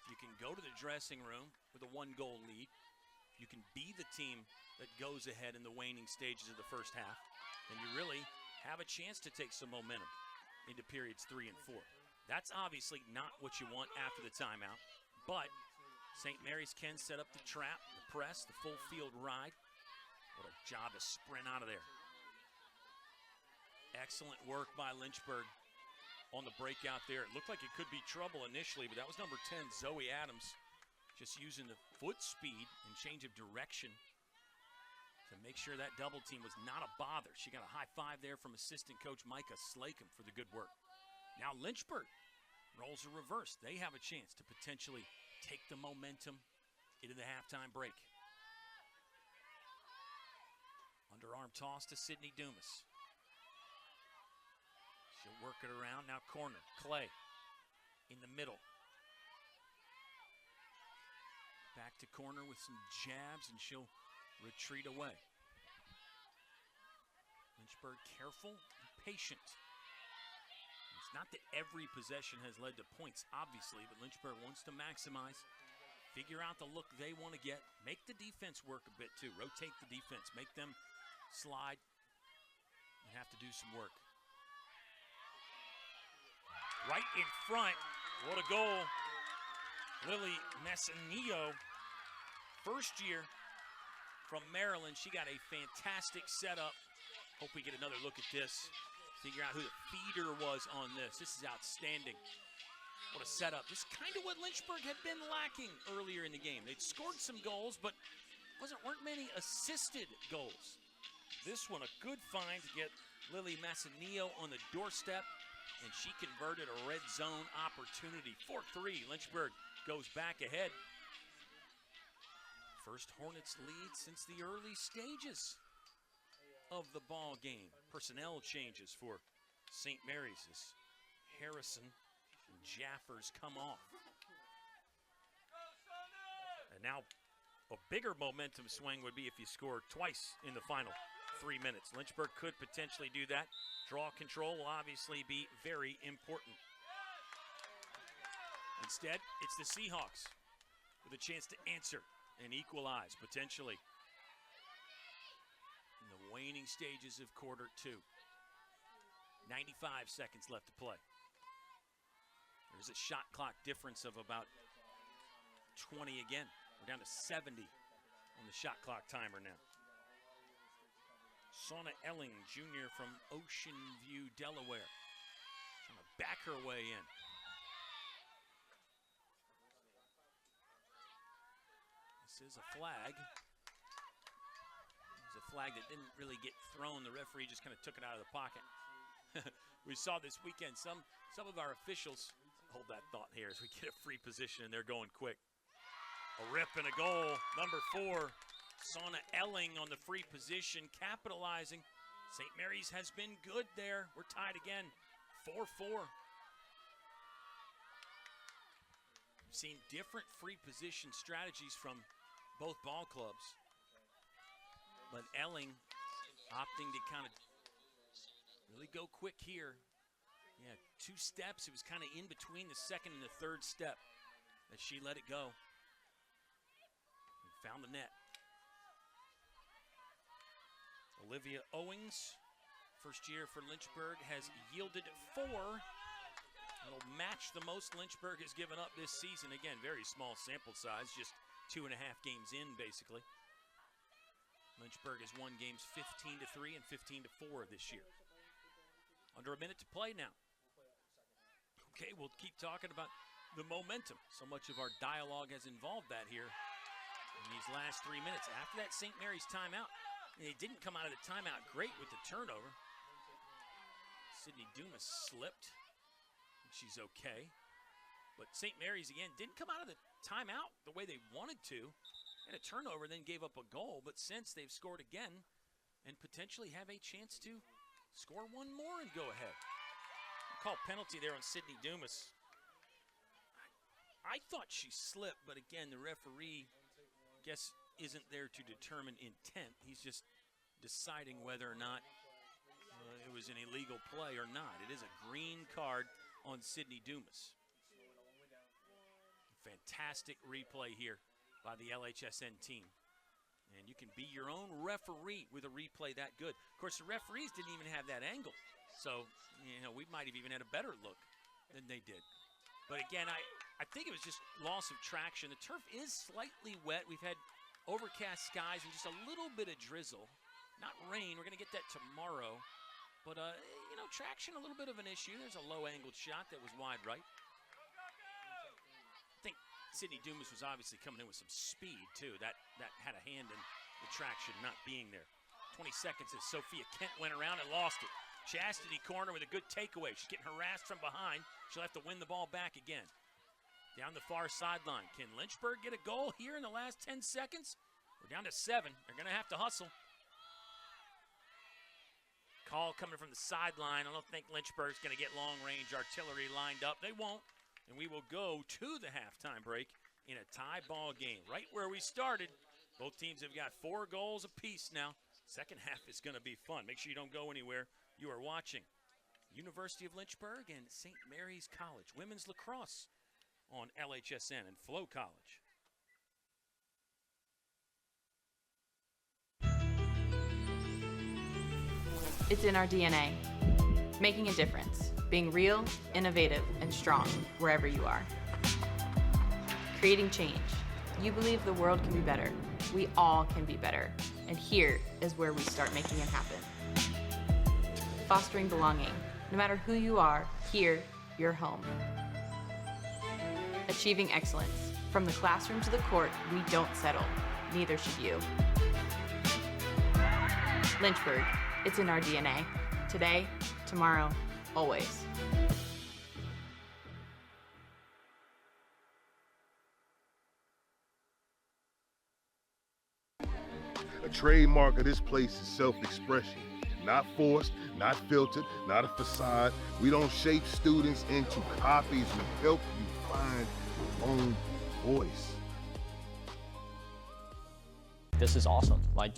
Speaker 1: If you can go to the dressing room with a 1-goal lead, you can be the team that goes ahead in the waning stages of the first half, and you really have a chance to take some momentum into periods 3 and 4. That's obviously not what you want after the timeout, but St. Mary's can set up the trap, the press, the full field ride. What a job to sprint out of there. Excellent work by Lynchburg on the breakout there. It looked like it could be trouble initially, but that was number 10, Zoe Adams, just using the foot speed and change of direction to make sure that double team was not a bother. She got a high five there from assistant coach Micah Slacum for the good work. Now Lynchburg rolls a reverse. They have a chance to potentially take the momentum into the halftime break. Underarm toss to Sydney Dumas. She'll work it around. Now corner. Clay in the middle. Back to corner with some jabs, and she'll retreat away. Lynchburg careful and patient. It's not that every possession has led to points, obviously, but Lynchburg wants to maximize figure out the look they want to get. Make the defense work a bit too. Rotate the defense. Make them slide and have to do some work. Right in front. What a goal. Lily Messinillo, first year from Maryland. She got a fantastic setup. Hope we get another look at this. Figure out who the feeder was on this. This is outstanding. What a setup. This is kind of what Lynchburg had been lacking earlier in the game. They'd scored some goals, but weren't many assisted goals. This one, a good find to get Lily Massanillo on the doorstep, and she converted a red zone opportunity. 4-3, Lynchburg goes back ahead. First Hornets lead since the early stages of the ball game. Personnel changes for St. Mary's as Harrison and Jaffers come off. And now a bigger momentum swing would be if you score twice in the final 3 minutes. Lynchburg could potentially do that. Draw control will obviously be very important. Instead, it's the Seahawks with a chance to answer and equalize potentially in the waning stages of quarter two. 95 seconds left to play. There's a shot clock difference of about 20 again. We're down to 70 on the shot clock timer now. Shauna Elling, junior from Ocean View, Delaware, trying to back her way in. This is a flag. It's a flag that didn't really get thrown. The referee just kind of took it out of the pocket. We saw this weekend some of our officials, hold that thought here as we get a free position and they're going quick. A rip and a goal, number 4. Shauna Elling on the free position, capitalizing. St. Mary's has been good there. We're tied again, 4-4. We've seen different free position strategies from both ball clubs. But Elling opting to kind of really go quick here. Yeah, 2 steps. It was kind of in between the second and the third step that she let it go. And found the net. Olivia Owings, first year for Lynchburg, has yielded 4. It'll match the most Lynchburg has given up this season. Again, very small sample size, just 2.5 games in, basically. Lynchburg has won games 15-3 and 15-4 this year. Under a minute to play now. Okay, we'll keep talking about the momentum. So much of our dialogue has involved that here in these last 3 minutes. After that St. Mary's timeout, they didn't come out of the timeout great with the turnover. Sydney Dumas slipped. She's okay. But St. Mary's, again, didn't come out of the timeout the way they wanted to. And a turnover, then gave up a goal. But since they've scored again and potentially have a chance to score one more and go ahead. Call penalty there on Sydney Dumas. I thought she slipped, but again, the referee, guess, isn't there to determine intent. He's just deciding whether or not it was an illegal play or not. It is a green card on Sydney Dumas. Fantastic replay here by the LHSN team. And you can be your own referee with a replay that good. Of course, the referees didn't even have that angle. So, we might have even had a better look than they did. But again, I think it was just loss of traction. The turf is slightly wet. We've had overcast skies and just a little bit of drizzle. Not rain. We're going to get that tomorrow. But, traction, a little bit of an issue. There's a low-angled shot that was wide right. I think Sydney Dumas was obviously coming in with some speed, too. That had a hand in the traction not being there. 20 seconds as Sophia Kent went around and lost it. Chastity corner with a good takeaway. She's getting harassed from behind. She'll have to win the ball back again. Down the far sideline. Can Lynchburg get a goal here in the last 10 seconds? We're down to 7. They're going to have to hustle. Call coming from the sideline. I don't think Lynchburg's going to get long-range artillery lined up. They won't. And we will go to the halftime break in a tie ball game. Right where we started. Both teams have got 4 goals apiece now. Second half is going to be fun. Make sure you don't go anywhere. You are watching University of Lynchburg and St. Mary's College. Women's lacrosse on LHSN and Flo College.
Speaker 3: It's in our DNA. Making a difference, being real, innovative, and strong wherever you are. Creating change. You believe the world can be better. We all can be better. And here is where we start making it happen. Fostering belonging. No matter who you are, here, you're home. Achieving excellence. From the classroom to the court, we don't settle. Neither should you. Lynchburg, it's in our DNA. Today, tomorrow, always.
Speaker 2: A trademark of this place is self-expression. Not forced, not filtered, not a facade. We don't shape students into copies. We help you find your own voice.
Speaker 4: This is awesome. Like,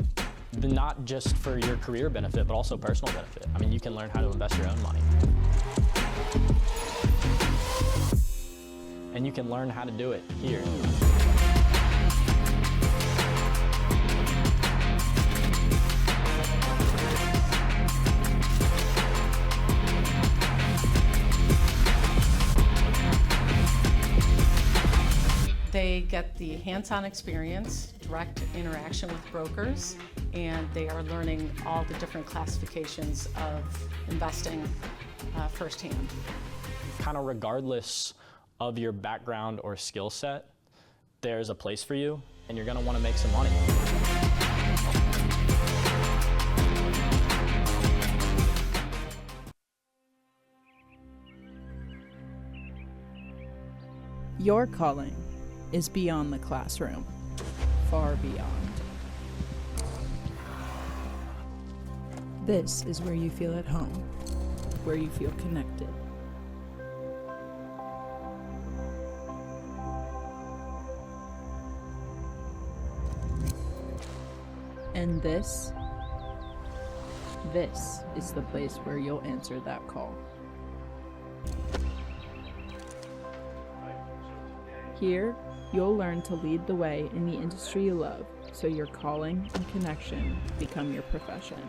Speaker 4: not just for your career benefit, but also personal benefit. I mean, you can learn how to invest your own money. And you can learn how to do it here.
Speaker 5: They get the hands-on experience, direct interaction with brokers, and they are learning all the different classifications of investing firsthand.
Speaker 4: Kind of regardless of your background or skill set, there's a place for you, and you're gonna wanna make some money.
Speaker 6: Your calling is beyond the classroom, far beyond. This is where you feel at home, where you feel connected. And this is the place where you'll answer that call. Here, you'll learn to lead the way in the industry you love, so your calling and connection become your profession.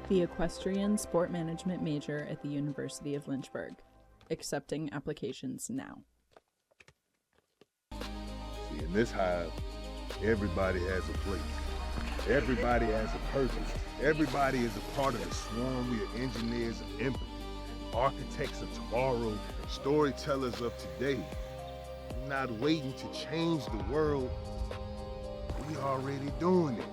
Speaker 6: The Equestrian Sport Management major at the University of Lynchburg. Accepting applications now.
Speaker 2: See, in this hive, everybody has a place. Everybody has a purpose. Everybody is a part of the swarm. We are engineers of empathy, architects of tomorrow, and storytellers of today. We're not waiting to change the world. We already doing it.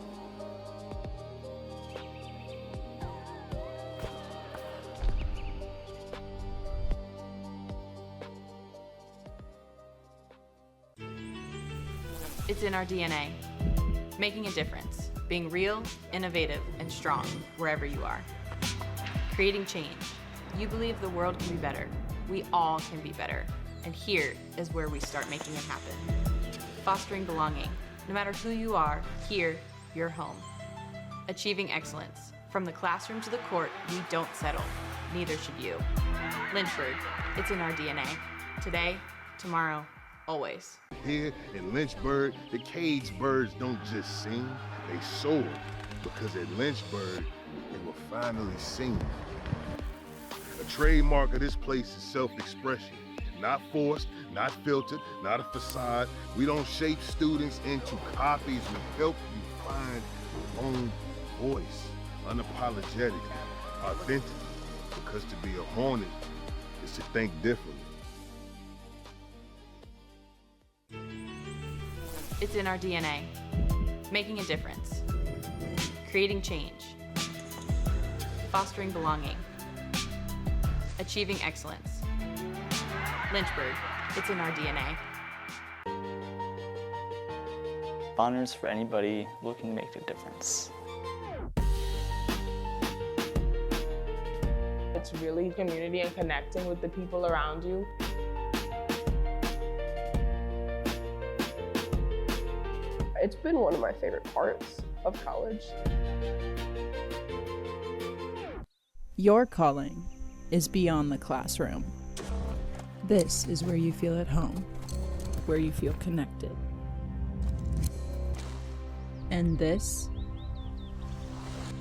Speaker 3: It's in our DNA. Making a difference, being real, innovative, and strong wherever you are. Creating change. You believe the world can be better. We all can be better. And here is where we start making it happen. Fostering belonging. No matter who you are, here, you're home. Achieving excellence. From the classroom to the court, we don't settle. Neither should you. Lynchburg, it's in our DNA. Today, tomorrow, always.
Speaker 2: Here in Lynchburg, the caged birds don't just sing, they soar. Because at Lynchburg, they were finally seen. A trademark of this place is self-expression. Not forced, not filtered, not a facade. We don't shape students into copies. We help you find your own voice, unapologetically, authentically. Because to be a Hornet is to think differently.
Speaker 3: It's in our DNA. Making a difference. Creating change. Fostering belonging. Achieving excellence. Lynchburg, it's in our DNA.
Speaker 7: Honors for anybody looking to make a difference.
Speaker 8: It's really community and connecting with the people around you. It's been one of my favorite parts of college.
Speaker 6: Your calling is beyond the classroom. This is where you feel at home, where you feel connected. And this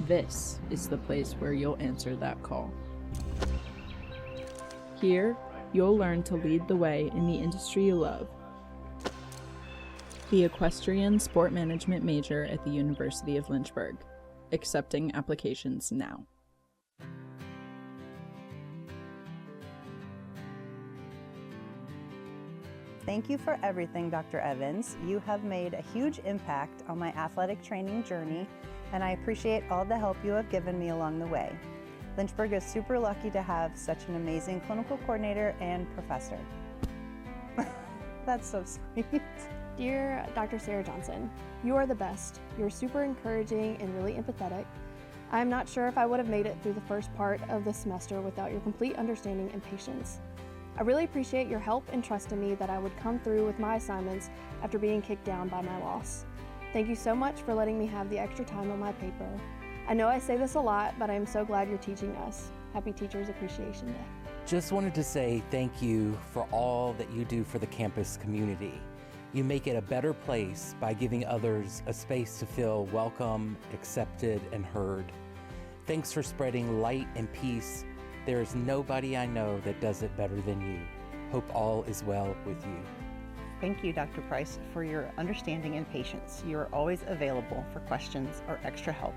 Speaker 6: is the place where you'll answer that call. Here, you'll learn to lead the way in the industry you love. The equestrian sport management major at the University of Lynchburg. Accepting applications now.
Speaker 9: Thank you for everything, Dr. Evans. You have made a huge impact on my athletic training journey, and I appreciate all the help you have given me along the way. Lynchburg is super lucky to have such an amazing clinical coordinator and professor. That's so sweet.
Speaker 10: Dear Dr. Sarah Johnson, you are the best. You're super encouraging and really empathetic. I'm not sure if I would have made it through the first part of the semester without your complete understanding and patience. I really appreciate your help and trust in me that I would come through with my assignments after being kicked down by my loss. Thank you so much for letting me have the extra time on my paper. I know I say this a lot, but I am so glad you're teaching us. Happy Teachers Appreciation Day.
Speaker 11: Just wanted to say thank you for all that you do for the campus community. You make it a better place by giving others a space to feel welcome, accepted, and heard. Thanks for spreading light and peace. There is nobody I know that does it better than you. Hope all is well with you.
Speaker 9: Thank you, Dr. Price, for your understanding and patience. You are always available for questions or extra help,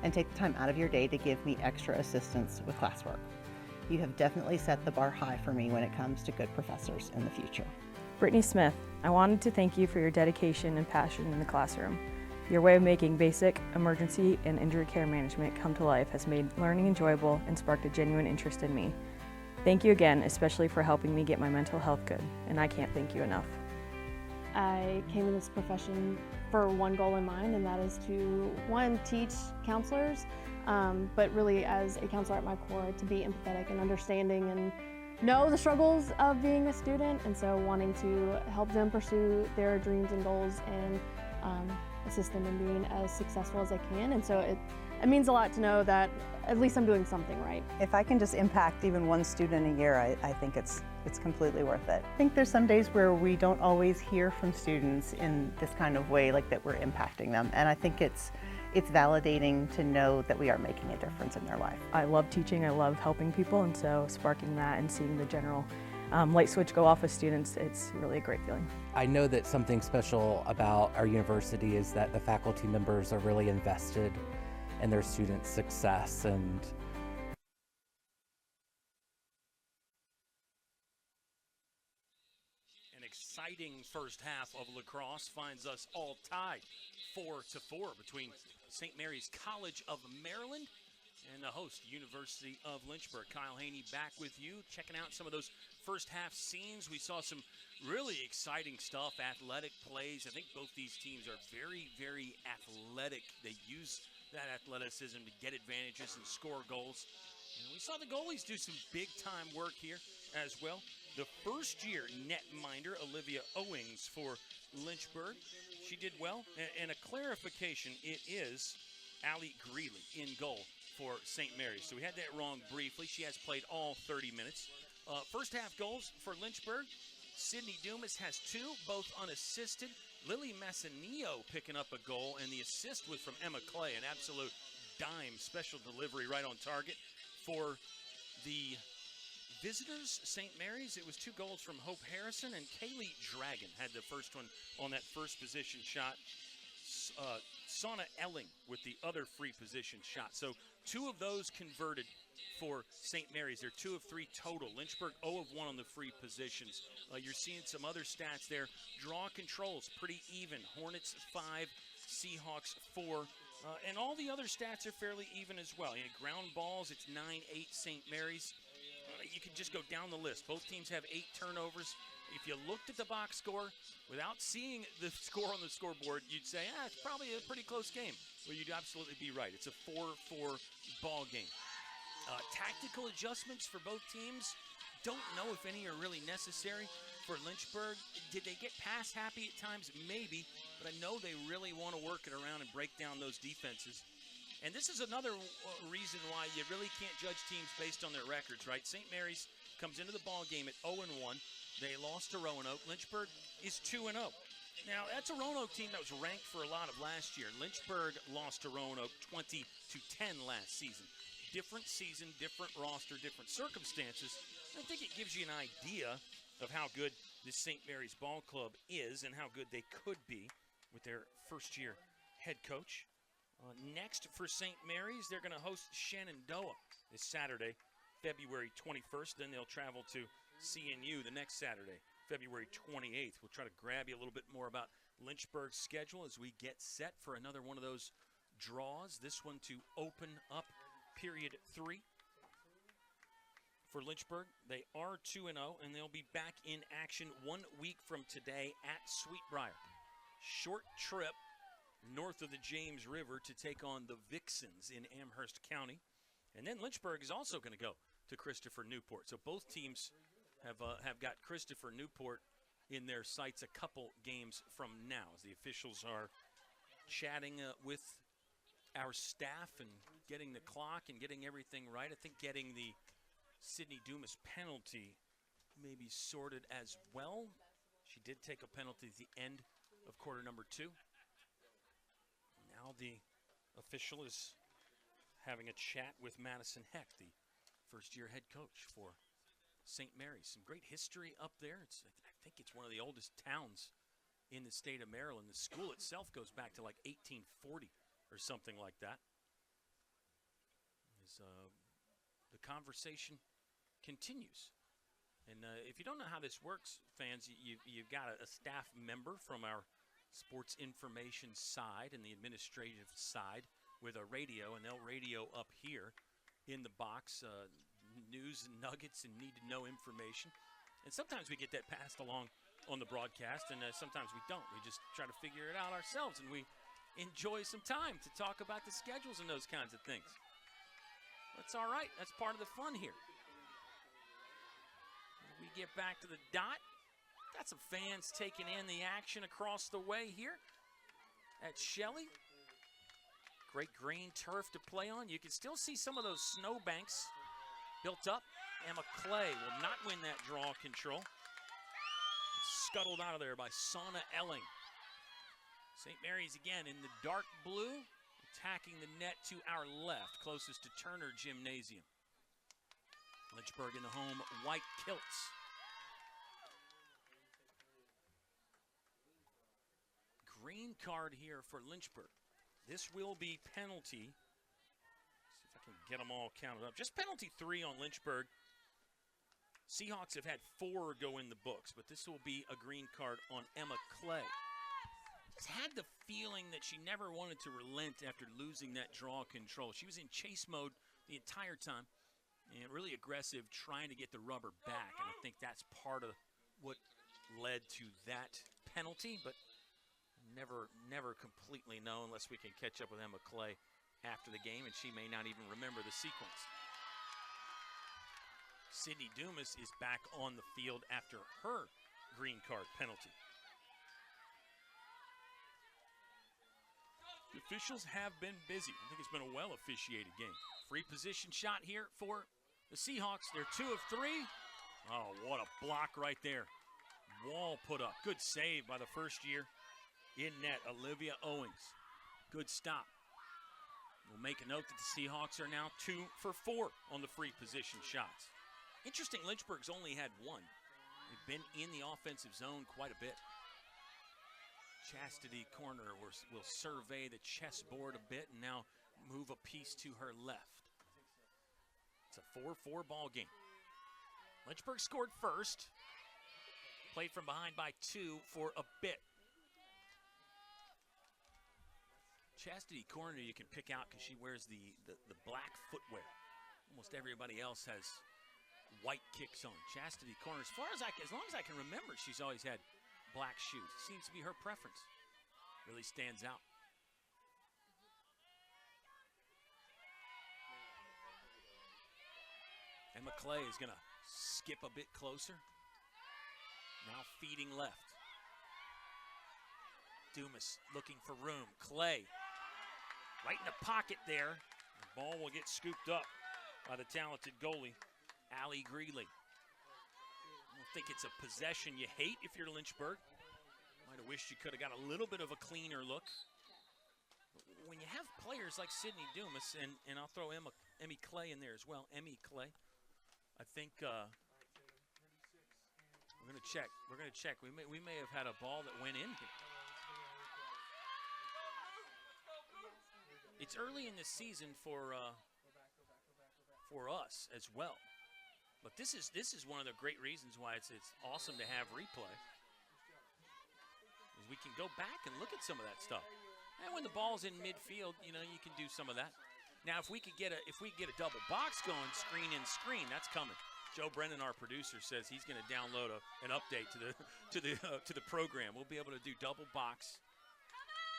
Speaker 9: and take the time out of your day to give me extra assistance with classwork. You have definitely set the bar high for me when it comes to good professors in the future.
Speaker 12: Brittany Smith, I wanted to thank you for your dedication and passion in the classroom. Your way of making basic, emergency, and injury care management come to life has made learning enjoyable and sparked a genuine interest in me. Thank you again, especially for helping me get my mental health good, and I can't thank you enough.
Speaker 10: I came in this profession for one goal in mind, and that is to, one, teach counselors, but really as a counselor at my core, to be empathetic and understanding and know the struggles of being a student, and so wanting to help them pursue their dreams and goals and assist them in being as successful as I can. And so it means a lot to know that at least I'm doing something right.
Speaker 9: If I can just impact even one student a year, I think it's completely worth it. I think there's some days where we don't always hear from students in this kind of way, like that we're impacting them. And I think it's validating to know that we are making a difference in their life.
Speaker 12: I love teaching, I love helping people, and so sparking that and seeing the general light switch go off with students, it's really a great feeling.
Speaker 11: I know that something special about our university is that the faculty members are really invested in their students' success, and
Speaker 1: an exciting first half of lacrosse finds us all tied 4-4 between St. Mary's College of Maryland and the host, University of Lynchburg. Kyle Haney back with you, checking out some of those first half scenes. We saw some really exciting stuff, athletic plays. I think both these teams are very, very athletic. They use that athleticism to get advantages and score goals. And we saw the goalies do some big-time work here as well. The first-year netminder, Olivia Owings for Lynchburg. She did well. And a clarification, it is Allie Greeley in goal for St. Mary's. So we had that wrong briefly. She has played all 30 minutes. First half goals for Lynchburg. Sydney Dumas has 2, both unassisted. Lily Massanillo picking up a goal, and the assist was from Emma Clay, an absolute dime special delivery right on target. For the visitors, St. Mary's, it was 2 goals from Hope Harrison, and Kaylee Dragon had the first one on that first position shot. Sana Elling with the other free position shot. So 2 of those converted for St. Mary's. They're 2 of 3 total. Lynchburg 0 of 1 on the free positions. You're seeing some other stats there. Draw controls, pretty even. Hornets 5, Seahawks 4. And all the other stats are fairly even as well. Ground balls, it's 9-8 St. Mary's. You can just go down the list. Both teams have 8 turnovers. If you looked at the box score without seeing the score on the scoreboard, you'd say, it's probably a pretty close game. Well, you'd absolutely be right. It's a 4-4 ball game. Tactical adjustments for both teams. Don't know if any are really necessary for Lynchburg. Did they get pass happy at times? Maybe, but I know they really want to work it around and break down those defenses. And this is another reason why you really can't judge teams based on their records, right? St. Mary's comes into the ball game at 0-1. They lost to Roanoke. Lynchburg is 2-0. Now, that's a Roanoke team that was ranked for a lot of last year. Lynchburg lost to Roanoke 20-10 last season. Different season, different roster, different circumstances. I think it gives you an idea of how good this St. Mary's ball club is and how good they could be with their first-year head coach. Next for St. Mary's, they're going to host Shenandoah this Saturday, February 21st. Then they'll travel to CNU the next Saturday, February 28th. We'll try to grab you a little bit more about Lynchburg's schedule as we get set for another one of those draws. This one to open up period 3. For Lynchburg, they are 2-0, and they'll be back in action 1 week from today at Sweetbriar. Short trip north of the James River to take on the Vixens in Amherst County. And then Lynchburg is also going to go to Christopher Newport. So both teams have got Christopher Newport in their sights a couple games from now as the officials are chatting with our staff and getting the clock and getting everything right. I think getting the Sydney Dumas penalty maybe sorted as well. She did take a penalty at the end of quarter number 2. Now the official is having a chat with Madison Heck, the first-year head coach for St. Mary's. Some great history up there. I think it's one of the oldest towns in the state of Maryland. The school itself goes back to like 1840 or something like that. As the conversation continues. And if you don't know how this works, fans, you've got a staff member from our sports information side and the administrative side with a radio, and they'll radio up here in the box news and nuggets and need-to-know information. And sometimes we get that passed along on the broadcast, and sometimes we don't. We just try to figure it out ourselves, and we enjoy some time to talk about the schedules and those kinds of things. That's all right. That's part of the fun here. We get back to the dot. Got some fans taking in the action across the way here at Shelley. Great green turf to play on. You can still see some of those snowbanks built up. Emma Clay will not win that draw control. Scuttled out of there by Sana Elling. St. Mary's again in the dark blue, attacking the net to our left, closest to Turner Gymnasium. Lynchburg in the home white kilts. Green card here for Lynchburg. This will be penalty. See if I can get them all counted up. Just penalty 3 on Lynchburg. Seahawks have had 4 go in the books, but this will be a green card on Emma Clay. Just had the feeling that she never wanted to relent after losing that draw control. She was in chase mode the entire time and really aggressive, trying to get the rubber back. And I think that's part of what led to that penalty, but never completely know unless we can catch up with Emma Clay after the game, and she may not even remember the sequence. Sydney Dumas is back on the field after her green card penalty. The officials have been busy. I think it's been a well-officiated game. Free position shot here for the Seahawks. They're 2 of 3. Oh, what a block right there. Wall put up. Good save by the first-year in net, Olivia Owings. Good stop. We'll make a note that the Seahawks are now 2 for 4 on the free position shots. Interesting, Lynchburg's only had 1. They've been in the offensive zone quite a bit. Chastity Corner will survey the chessboard a bit and now move a piece to her left. It's a 4-4 ball game. Lynchburg scored first. Played from behind by 2 for a bit. Chastity Corner you can pick out because she wears the black footwear. Almost everybody else has white kicks on. Chastity Corner, as long as I can remember, she's always had black shoes. It seems to be her preference. Really stands out. Emma Clay is going to skip a bit closer. Now feeding left. Dumas looking for room. Clay right in the pocket there. The ball will get scooped up by the talented goalie, Allie Greeley. I don't think it's a possession you hate if you're Lynchburg. Might have wished you could have got a little bit of a cleaner look. When you have players like Sydney Dumas, and I'll throw Emmy Clay in there as well, Emmy Clay, I think we're going to check. We may have had a ball that went in here. It's early in the season for us as well. But this is one of the great reasons why it's awesome to have replay. Is we can go back and look at some of that stuff. And when the ball's in midfield, you can do some of that. Now, if we get a double box going, screen in screen, that's coming. Joe Brennan, our producer, says he's going to download an update to the program. We'll be able to do double box,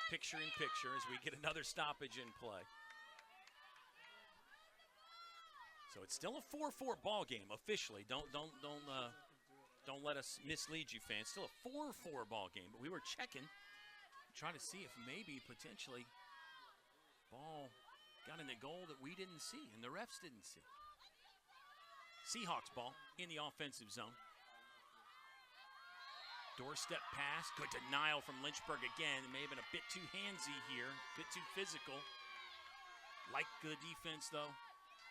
Speaker 1: picture in picture, as we get another stoppage in play. So it's still a 4-4 ball game officially. Don't let us mislead you, fans. Still a 4-4 ball game, but we were checking, trying to see if maybe potentially ball got in the goal that we didn't see and the refs didn't see. Seahawks ball in the offensive zone. Doorstep pass, good denial from Lynchburg again. It may have been a bit too handsy here, a bit too physical. Like good defense though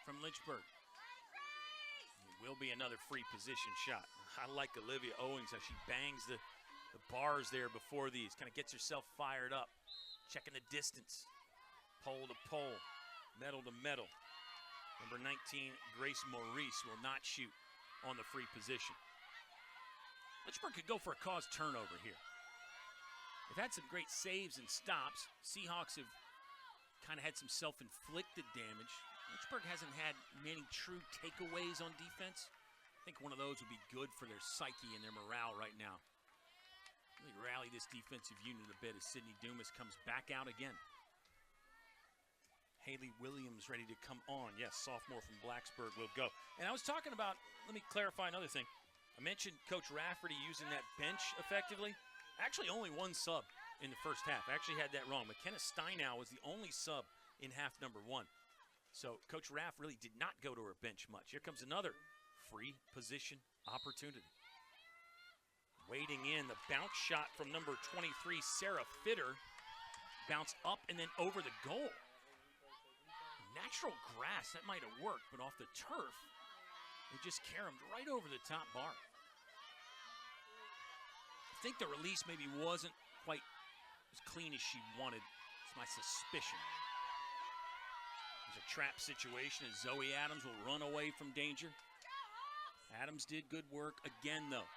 Speaker 1: from Lynchburg. It will be another free position shot. I like Olivia Owings how she bangs the bars there before these, kind of gets herself fired up. Checking the distance, pole to pole, metal to metal. Number 19, Grace Maurice, will not shoot on the free position. Lynchburg could go for a caused turnover here. They've had some great saves and stops. Seahawks have kind of had some self-inflicted damage. Lynchburg hasn't had many true takeaways on defense. I think one of those would be good for their psyche and their morale right now. Really rally this defensive unit a bit as Sydney Dumas comes back out again. Haley Williams ready to come on. Yes, sophomore from Blacksburg will go. And I was talking about, let me clarify another thing. I mentioned Coach Rafferty using that bench effectively. Actually, only one sub in the first half. I actually had that wrong. McKenna Steinow was the only sub in half number one. So Coach Raff really did not go to her bench much. Here comes another free position opportunity. Waiting in, the bounce shot from number 23, Sarah Fitter. Bounce up and then over the goal. Natural grass, that might have worked, but off the turf, they just caromed right over the top bar. I think the release maybe wasn't quite as clean as she wanted. It's my suspicion. There's a trap situation as Zoe Adams will run away from danger. Adams did good work again, though.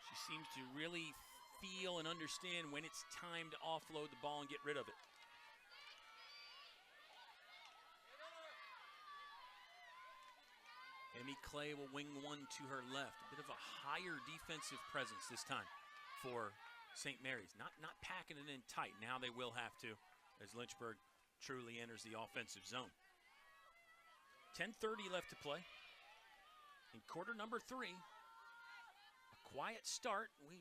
Speaker 1: She seems to really feel and understand when it's time to offload the ball and get rid of it. Emmy Clay will wing one to her left. A bit of a higher defensive presence this time for St. Mary's. Not packing it in tight. Now they will have to as Lynchburg truly enters the offensive zone. 10:30 left to play. In quarter number 3, a quiet start. We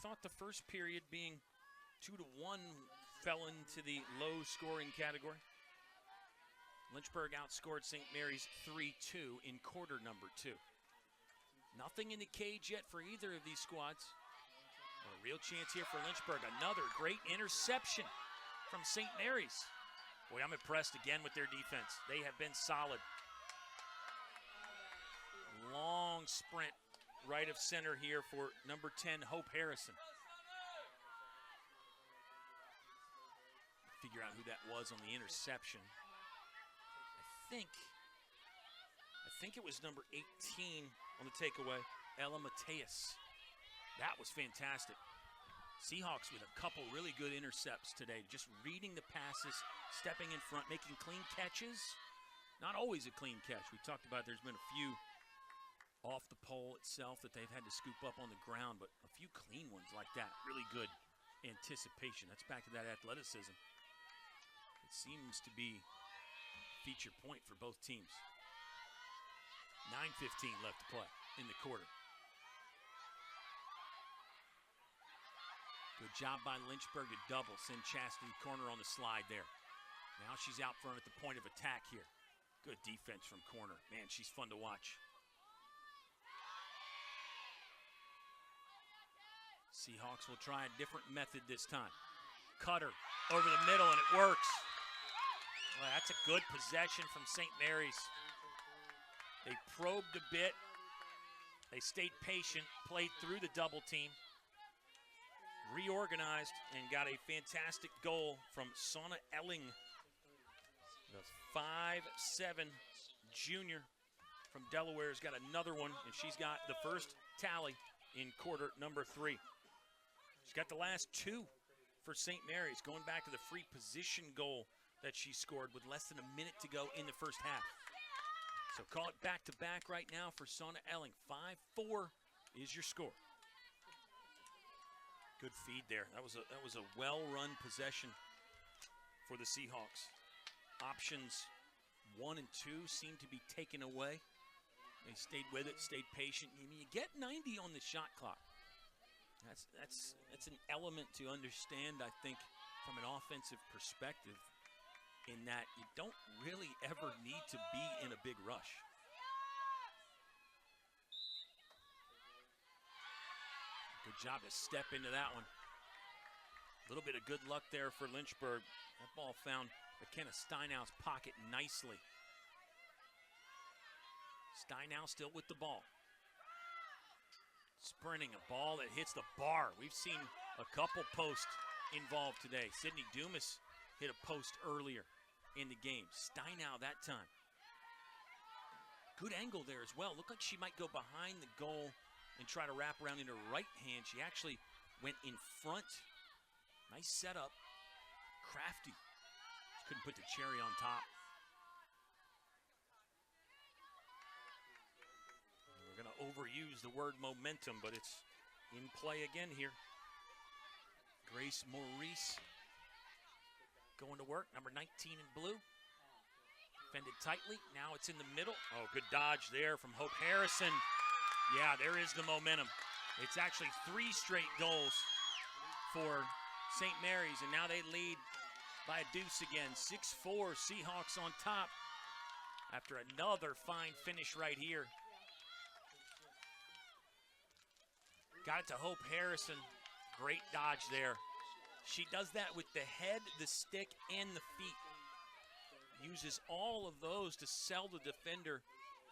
Speaker 1: thought the first period being 2-1 fell into the low scoring category. Lynchburg outscored St. Mary's 3-2 in quarter number 2. Nothing in the cage yet for either of these squads. A real chance here for Lynchburg. Another great interception from St. Mary's. Boy, I'm impressed again with their defense. They have been solid. Long sprint right of center here for number 10, Hope Harrison. Figure out who that was on the interception. I think it was number 18 on the takeaway, Ella Mateus. That was fantastic. Seahawks with a couple really good intercepts today. Just reading the passes, stepping in front, making clean catches. Not always a clean catch. We talked about there's been a few off the pole itself that they've had to scoop up on the ground, but a few clean ones like that. Really good anticipation. That's back to that athleticism. It seems to be feature point for both teams. 9:15 left to play in the quarter. Good job by Lynchburg to double. Send Chastity corner on the slide there. Now she's out front at the point of attack here. Good defense from corner. Man, she's fun to watch. Seahawks will try a different method this time. Cutter over the middle, and it works. Well, that's a good possession from St. Mary's. They probed a bit. They stayed patient, played through the double team, reorganized, and got a fantastic goal from Sana Elling, the 5'7" junior from Delaware has got another one, and she's got the first tally in quarter number 3. She's got the last 2 for St. Mary's, going back to the free position goal that she scored with less than a minute to go in the first half. So call it back-to-back right now for Sana Elling. 5-4 is your score. Good feed there. That was a well-run possession for the Seahawks. Options 1 and 2 seem to be taken away. They stayed with it, stayed patient. I mean, you get 90 on the shot clock. That's an element to understand, I think, from an offensive perspective, in that you don't really ever need to be in a big rush. Good job to step into that one. A little bit of good luck there for Lynchburg. That ball found McKenna Steinau's pocket nicely. Steinau still with the ball. Sprinting, a ball that hits the bar. We've seen a couple posts involved today. Sydney Dumas hit a post earlier in the game. Steinau that time. Good angle there as well. Looked like she might go behind the goal and try to wrap around into her right hand. She actually went in front. Nice setup. Crafty. Just couldn't put the cherry on top. We're going to overuse the word momentum, but it's in play again here. Grace Maurice going to work, number 19 in blue. Defended tightly. Now it's in the middle. Oh, good dodge there from Hope Harrison. Yeah, there is the momentum. It's actually 3 straight goals for St. Mary's, and now they lead by a deuce again. 6-4, Seahawks on top after another fine finish right here. Got it to Hope Harrison. Great dodge there. She does that with the head, the stick, and the feet. Uses all of those to sell the defender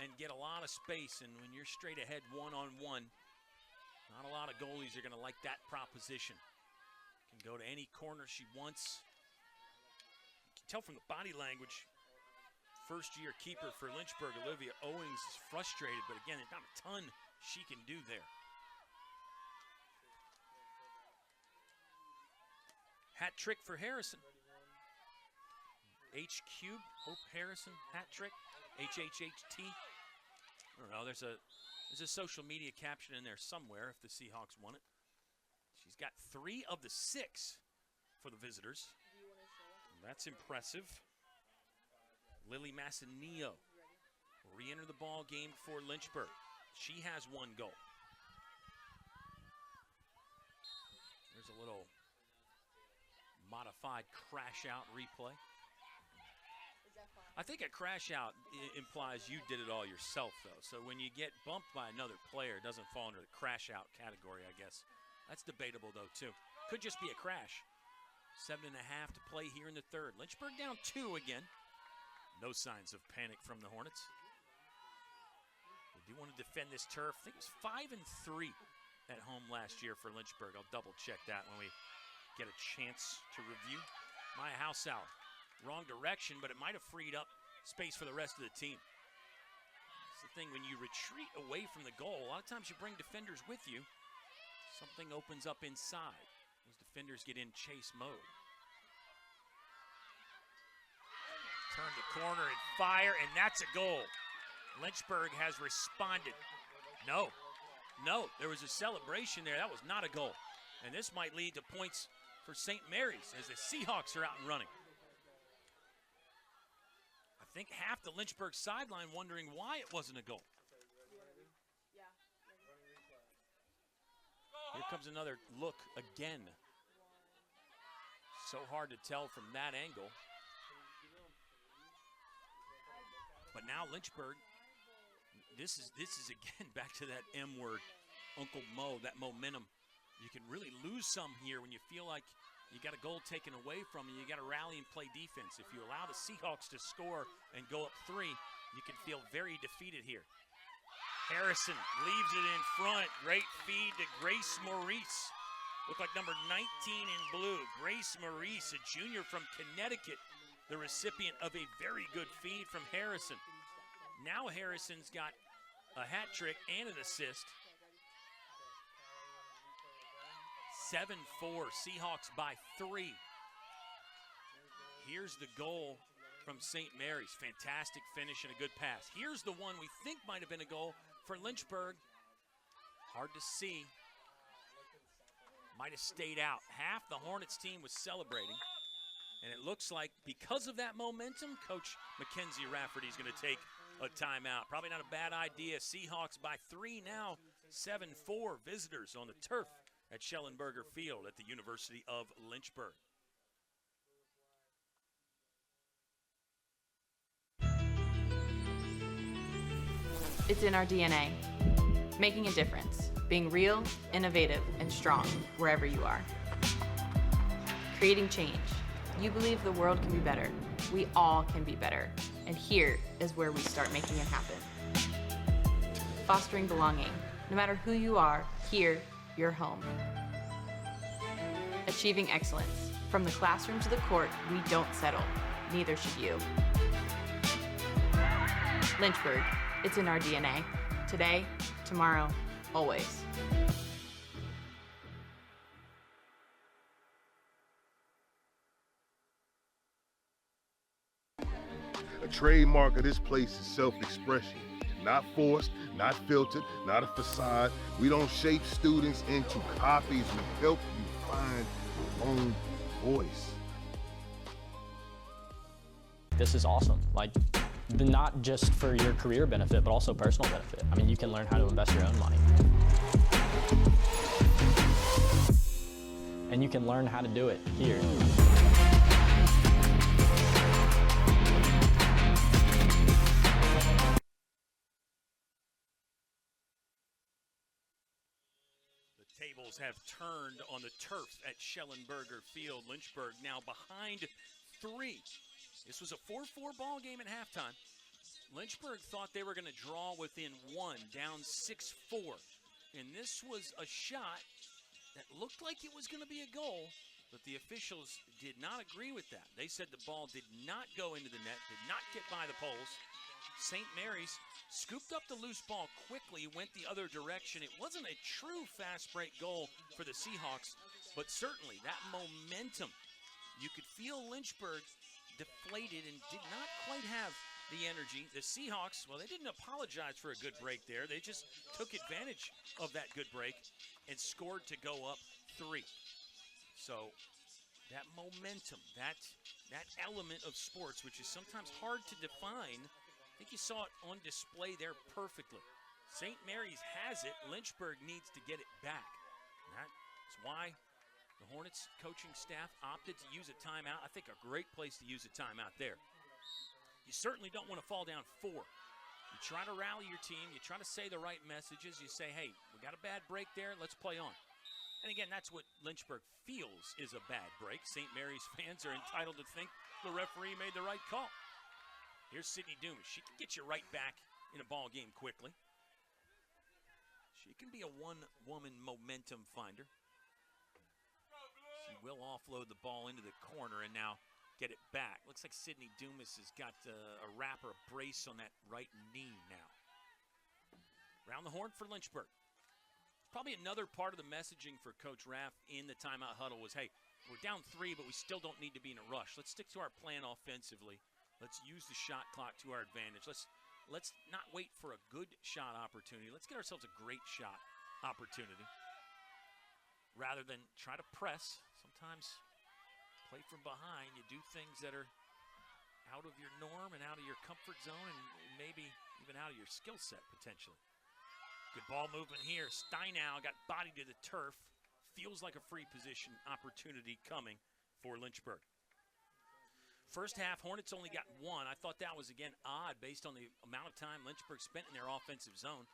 Speaker 1: and get a lot of space. And when you're straight ahead one-on-one, not a lot of goalies are going to like that proposition. Can go to any corner she wants. You can tell from the body language, first-year keeper for Lynchburg, Olivia Owings, is frustrated. But again, there's not a ton she can do there. Hat trick for Harrison. H cubed, Hope Harrison, hat trick, HHHT. I don't know, there's a social media caption in there somewhere if the Seahawks won it. She's got 3 of the 6 for the visitors. That's impressive. Lily Massanillo will re-enter the ball game for Lynchburg. She has 1 goal. There's a little modified crash out replay. I think a crash out implies you did it all yourself, though. So when you get bumped by another player, it doesn't fall under the crash out category, I guess. That's debatable, though, too. Could just be a crash. 7.5 to play here in the third. Lynchburg down 2 again. No signs of panic from the Hornets. They do want to defend this turf. I think it was 5-3 at home last year for Lynchburg. I'll double check that when we get a chance to review. Maya Housauer. Wrong direction, but it might have freed up space for the rest of the team. It's the thing, when you retreat away from the goal, a lot of times you bring defenders with you. Something opens up inside. Those defenders get in chase mode. Turn the corner and fire, and that's a goal. Lynchburg has responded. No, there was a celebration there. That was not a goal. And this might lead to points for St. Mary's as the Seahawks are out and running. I think half the Lynchburg sideline wondering why it wasn't a goal. Here comes another look again. So hard to tell from that angle. But now Lynchburg, this is again back to that M word, Uncle Mo, that momentum. You can really lose some here when you feel like you got a goal taken away from you. You got to rally and play defense. If you allow the Seahawks to score and go up 3, you can feel very defeated here. Harrison leaves it in front. Great feed to Grace Maurice. Look like number 19 in blue. Grace Maurice, a junior from Connecticut, the recipient of a very good feed from Harrison. Now Harrison's got a hat trick and an assist. 7-4, Seahawks by 3. Here's the goal from St. Mary's. Fantastic finish and a good pass. Here's the one we think might have been a goal for Lynchburg. Hard to see. Might have stayed out. Half the Hornets team was celebrating. And it looks like because of that momentum, Coach Mackenzie Rafferty's going to take a timeout. Probably not a bad idea. Seahawks by 3 now. 7-4 visitors on the turf at Schellenberger Field at the University of Lynchburg.
Speaker 3: It's in our DNA. Making a difference. Being real, innovative, and strong wherever you are. Creating change. You believe the world can be better. We all can be better. And here is where we start making it happen. Fostering belonging. No matter who you are, here, you're home. Achieving excellence. From the classroom to the court, we don't settle. Neither should you. Lynchburg, it's in our DNA. Today, tomorrow, always.
Speaker 2: A trademark of this place is self-expression. Not forced, not filtered, not a facade. We don't shape students into copies. We help you find your own voice.
Speaker 4: This is awesome. Like, not just for your career benefit, but also personal benefit. I mean, you can learn how to invest your own money. And you can learn how to do it here.
Speaker 1: Tables have turned on the turf at Schellenberger Field. Lynchburg now behind 3. This was a 4-4 ball game at halftime. Lynchburg thought they were going to draw within 1, down 6-4. And this was a shot that looked like it was going to be a goal, but the officials did not agree with that. They said the ball did not go into the net, did not get by the poles. St. Mary's scooped up the loose ball quickly, went the other direction. It wasn't a true fast break goal for the Seahawks, but certainly that momentum. You could feel Lynchburg deflated and did not quite have the energy. The Seahawks, well, they didn't apologize for a good break there. They just took advantage of that good break and scored to go up 3. So that momentum, that element of sports, which is sometimes hard to define, I think you saw it on display there perfectly. St. Mary's has it. Lynchburg needs to get it back. And that's why the Hornets coaching staff opted to use a timeout. I think a great place to use a timeout there. You certainly don't want to fall down 4. You try to rally your team. You try to say the right messages. You say, hey, we got a bad break there. Let's play on. And again, that's what Lynchburg feels is a bad break. St. Mary's fans are entitled to think the referee made the right call. Here's Sydney Dumas. She can get you right back in a ball game quickly. She can be a one-woman momentum finder. She will offload the ball into the corner and now get it back. Looks like Sydney Dumas has got a wrap or a brace on that right knee now. Round the horn for Lynchburg. Probably another part of the messaging for Coach Raff in the timeout huddle was, hey, we're down 3, but we still don't need to be in a rush. Let's stick to our plan offensively. Let's use the shot clock to our advantage. Let's not wait for a good shot opportunity. Let's get ourselves a great shot opportunity rather than try to press. Sometimes play from behind. You do things that are out of your norm and out of your comfort zone and maybe even out of your skill set potentially. Good ball movement here. Steinow got body to the turf. Feels like a free position opportunity coming for Lynchburg. First half, Hornets only got one. I thought that was, again, odd based on the amount of time Lynchburg spent in their offensive zone.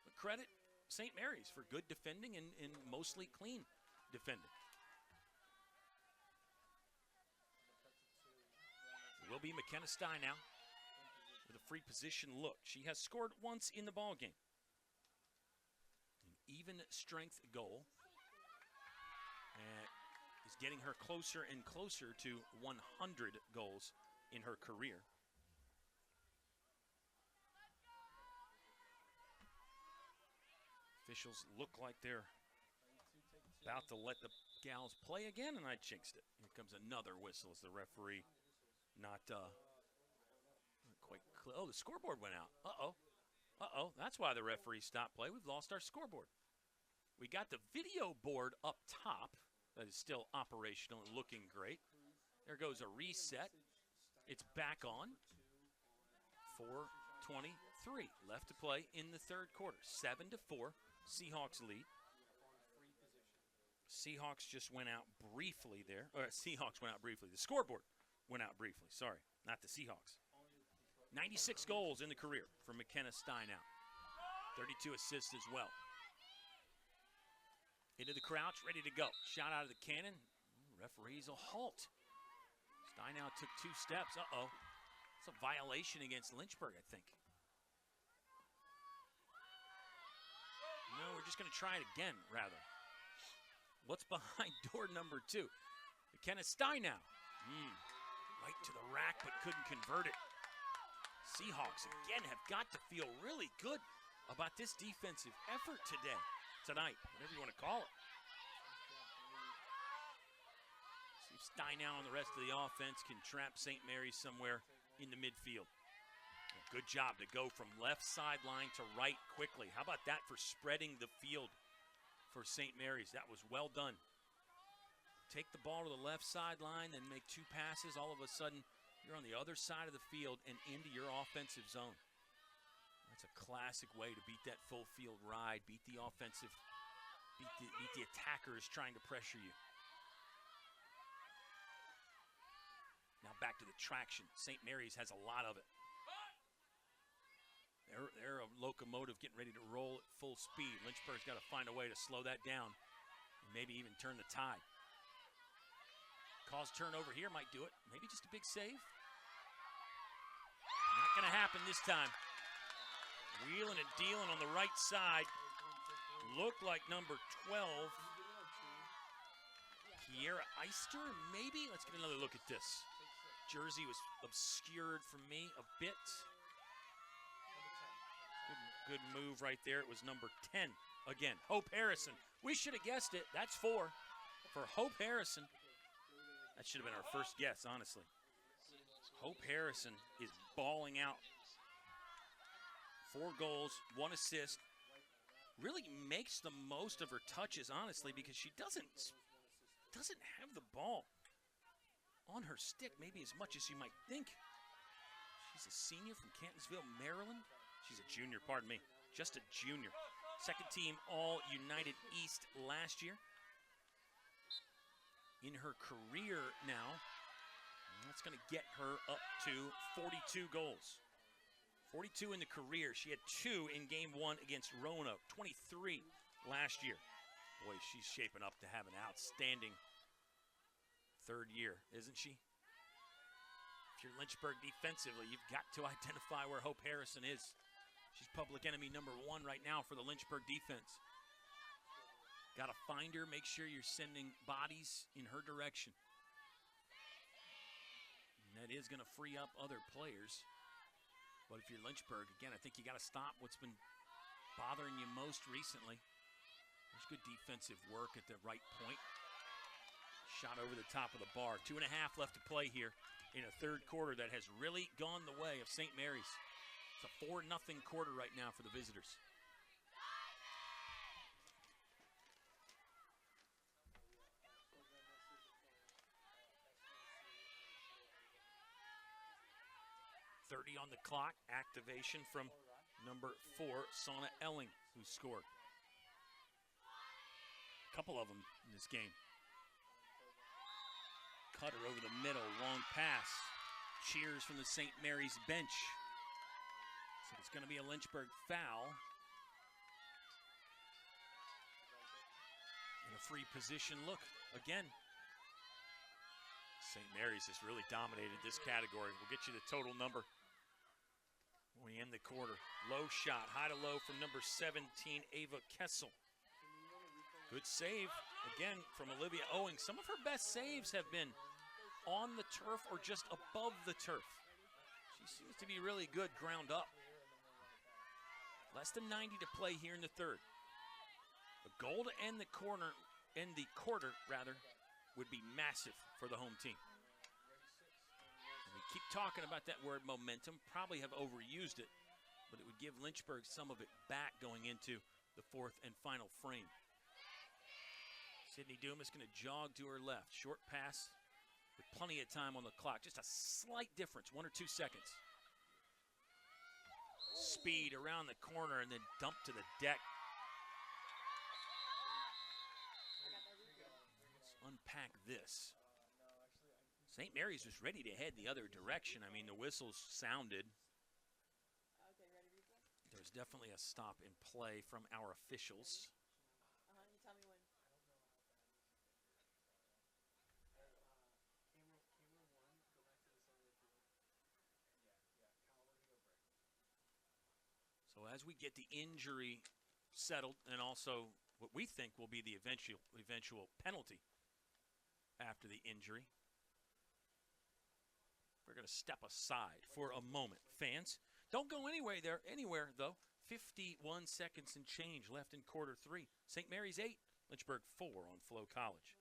Speaker 1: But credit St. Mary's for good defending and mostly clean defending. It will be McKenna Stein now with a free position look. She has scored once in the ballgame. An even strength goal. And is getting her closer and closer to 100 goals in her career. Officials look like they're about to let the gals play again, and I jinxed it. Here comes another whistle as the referee not quite clear. Oh, the scoreboard went out. Uh-oh. That's why the referee stopped play. We've lost our scoreboard. We got the video board up top. That is still operational and looking great. There goes a reset. It's back on. 4:23 left to play in the third quarter. 7-4, Seahawks lead. Seahawks just went out briefly there. Or Seahawks went out briefly. The scoreboard went out briefly. Sorry, not the Seahawks. 96 goals in the career for McKenna Stein out. 32 assists as well. Into the crouch, ready to go. Shot out of the cannon. Referees will halt. Steinow took 2 steps. Uh-oh. It's a violation against Lynchburg, I think. No, we're just going to try it again, rather. What's behind door number 2? McKenna Steinow. Right to the rack, but couldn't convert it. Seahawks, again, have got to feel really good about this defensive effort tonight, whatever you want to call it. See if Steinow and the rest of the offense can trap St. Mary's somewhere in the midfield. A good job to go from left sideline to right quickly. How about that for spreading the field for St. Mary's? That was well done. Take the ball to the left sideline, then make 2 passes. All of a sudden, you're on the other side of the field and into your offensive zone. That's a classic way to beat that full field ride, beat the offensive, beat the attackers trying to pressure you. Now back to the traction. St. Mary's has a lot of it. They're a locomotive getting ready to roll at full speed. Lynchburg's got to find a way to slow that down and maybe even turn the tide. Cause turnover here might do it. Maybe just a big save. Not going to happen this time. Wheeling and dealing on the right side. Looked like number 12. Kiera Eister, maybe? Let's get another look at this. Jersey was obscured from me a bit. Good move right there. It was number 10 again. Hope Harrison. We should have guessed it. That's 4 for Hope Harrison. That should have been our first guess, honestly. Hope Harrison is balling out. 4 goals, 1 assist. Really makes the most of her touches, honestly, because she doesn't have the ball on her stick maybe as much as you might think. She's a senior from Cantonsville, Maryland. She's a junior, pardon me. Just a junior. Second team All-United East last year. In her career now, that's going to get her up to 42 goals. 42 in the career. She had 2 in game 1 against Roanoke. 23 last year. Boy, she's shaping up to have an outstanding third year, isn't she? If you're Lynchburg defensively, you've got to identify where Hope Harrison is. She's public enemy number 1 right now for the Lynchburg defense. Got to find her, make sure you're sending bodies in her direction. And that is going to free up other players. But if you're Lynchburg, again, I think you got to stop what's been bothering you most recently. There's good defensive work at the right point. Shot over the top of the bar. 2.5 left to play here in a third quarter that has really gone the way of St. Mary's. It's a 4-0 quarter right now for the visitors. .30 on the clock. Activation from number 4, Sana Elling, who scored. A couple of them in this game. Cutter over the middle, long pass. cheers from the St. Mary's bench. So it's going to be a Lynchburg foul. And a free position look again. St. Mary's has really dominated this category. We'll get you the total number when we end the quarter. Low shot, high to low from number 17, Ava Kessel. Good save, again, from Olivia Owing. Some of her best saves have been on the turf or just above the turf. She seems to be really good ground up. Less than 90 to play here in the third. A goal to end the quarter, would be massive for the home team. And we keep talking about that word momentum, probably have overused it, but it would give Lynchburg some of it back going into the fourth and final frame. Sydney Dumas going to jog to her left. Short pass with plenty of time on the clock. Just a slight difference, 1 or 2 seconds. Speed around the corner and then dump to the deck. Let's unpack this. St. Mary's was ready to head the other direction. I mean, the whistles sounded. There's definitely a stop in play from our officials.
Speaker 12: You tell me when.
Speaker 1: So as we get the injury settled, and also what we think will be the eventual penalty after the injury, we're going to step aside for a moment. Fans, don't go anywhere though. 51 seconds and change left in quarter three. St. Mary's 8, Lynchburg 4 on Flo College.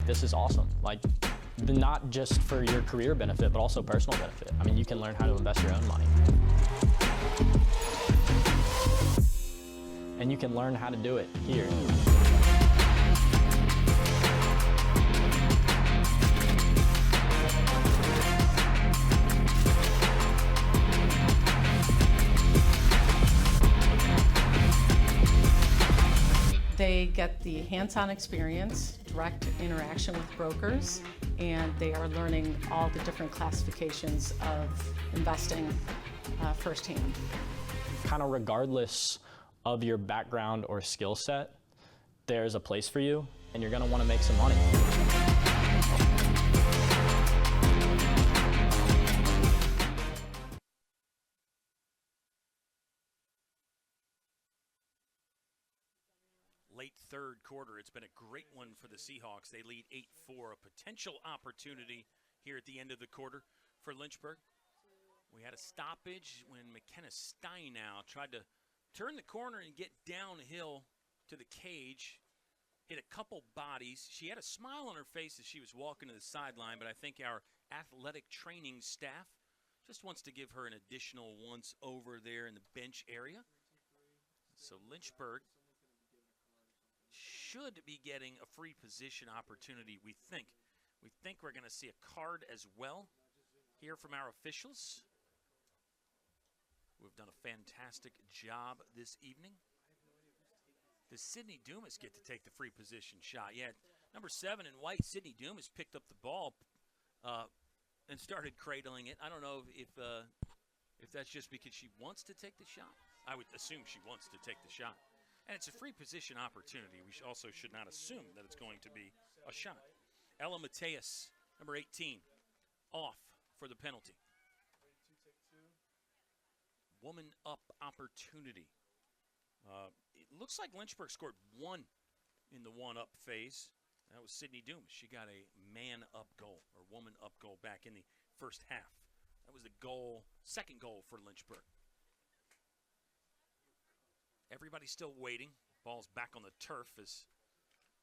Speaker 4: This is awesome. Like, not just for your career benefit, but also personal benefit. I mean, you can learn how to invest your own money. And you can learn how to do it here.
Speaker 5: They get the hands-on experience, direct interaction with brokers, and they are learning all the different classifications of investing firsthand.
Speaker 4: Kind of regardless of your background or skill set, there's a place for you, and you're going to want to make some money.
Speaker 1: Late third quarter, it's been a great one for the Seahawks. They lead 8-4, a potential opportunity here at the end of the quarter for Lynchburg. We had a stoppage when McKenna Steinow tried to turn the corner and get downhill to the cage, hit a couple bodies. She had a smile on her face as she was walking to the sideline, but I think our athletic training staff just wants to give her an additional once over there in the bench area. So Lynchburg should be getting a free position opportunity, we think. We think we're going to see a card as well here from our officials, who have done a fantastic job this evening. Does Sydney Dumas get to take the free position shot? Yeah, number 7 in white, Sydney Dumas picked up the ball and started cradling it. I don't know if that's just because she wants to take the shot. I would assume she wants to take the shot. And it's a free position opportunity. We also should not assume that it's going to be a shot. Ella Mateus, number 18, off for the penalty. Woman up opportunity. It looks like Lynchburg scored 1 in the one-up phase. That was Sydney Dumas. She got a man-up goal, or woman-up goal back in the first half. That was the goal, second goal for Lynchburg. Everybody's still waiting. Ball's back on the turf as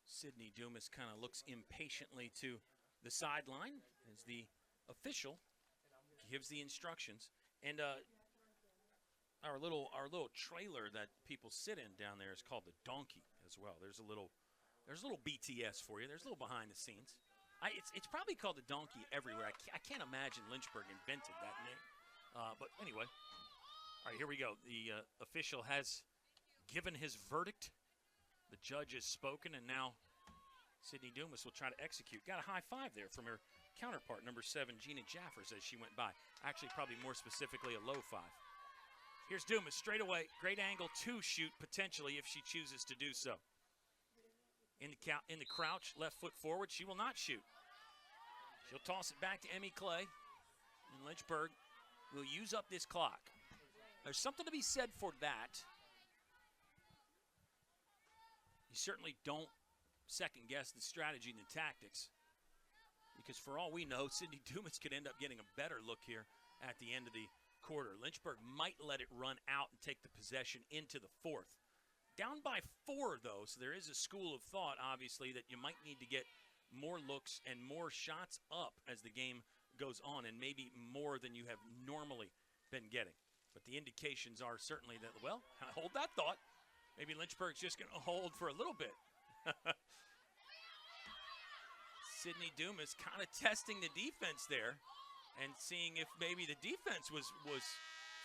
Speaker 1: Sydney Dumas kind of looks impatiently to the sideline as the official gives the instructions. And our little trailer that people sit in down there is called the Donkey as well. There's a little BTS for you. There's a little behind the scenes. It's probably called the Donkey everywhere. I can't imagine Lynchburg invented that name. But anyway, all right, here we go. The official has given his verdict. The judge has spoken, and now Sydney Dumas will try to execute. Got a high five there from her counterpart, number 7, Gina Jaffers, as she went by. Actually, probably more specifically a low 5. Here's Dumas straight away. Great angle to shoot, potentially, if she chooses to do so. In the crouch, left foot forward, she will not shoot. She'll toss it back to Emmy Clay. And Lynchburg will use up this clock. There's something to be said for that. You certainly don't second-guess the strategy and the tactics, because for all we know, Sydney Dumas could end up getting a better look here at the end of the quarter. Lynchburg might let it run out and take the possession into the 4th. Down by 4, though, so there is a school of thought, obviously, that you might need to get more looks and more shots up as the game goes on, and maybe more than you have normally been getting. But the indications are certainly that, well, hold that thought. Maybe Lynchburg's just going to hold for a little bit. Sydney Dumas kind of testing the defense there and seeing if maybe the defense was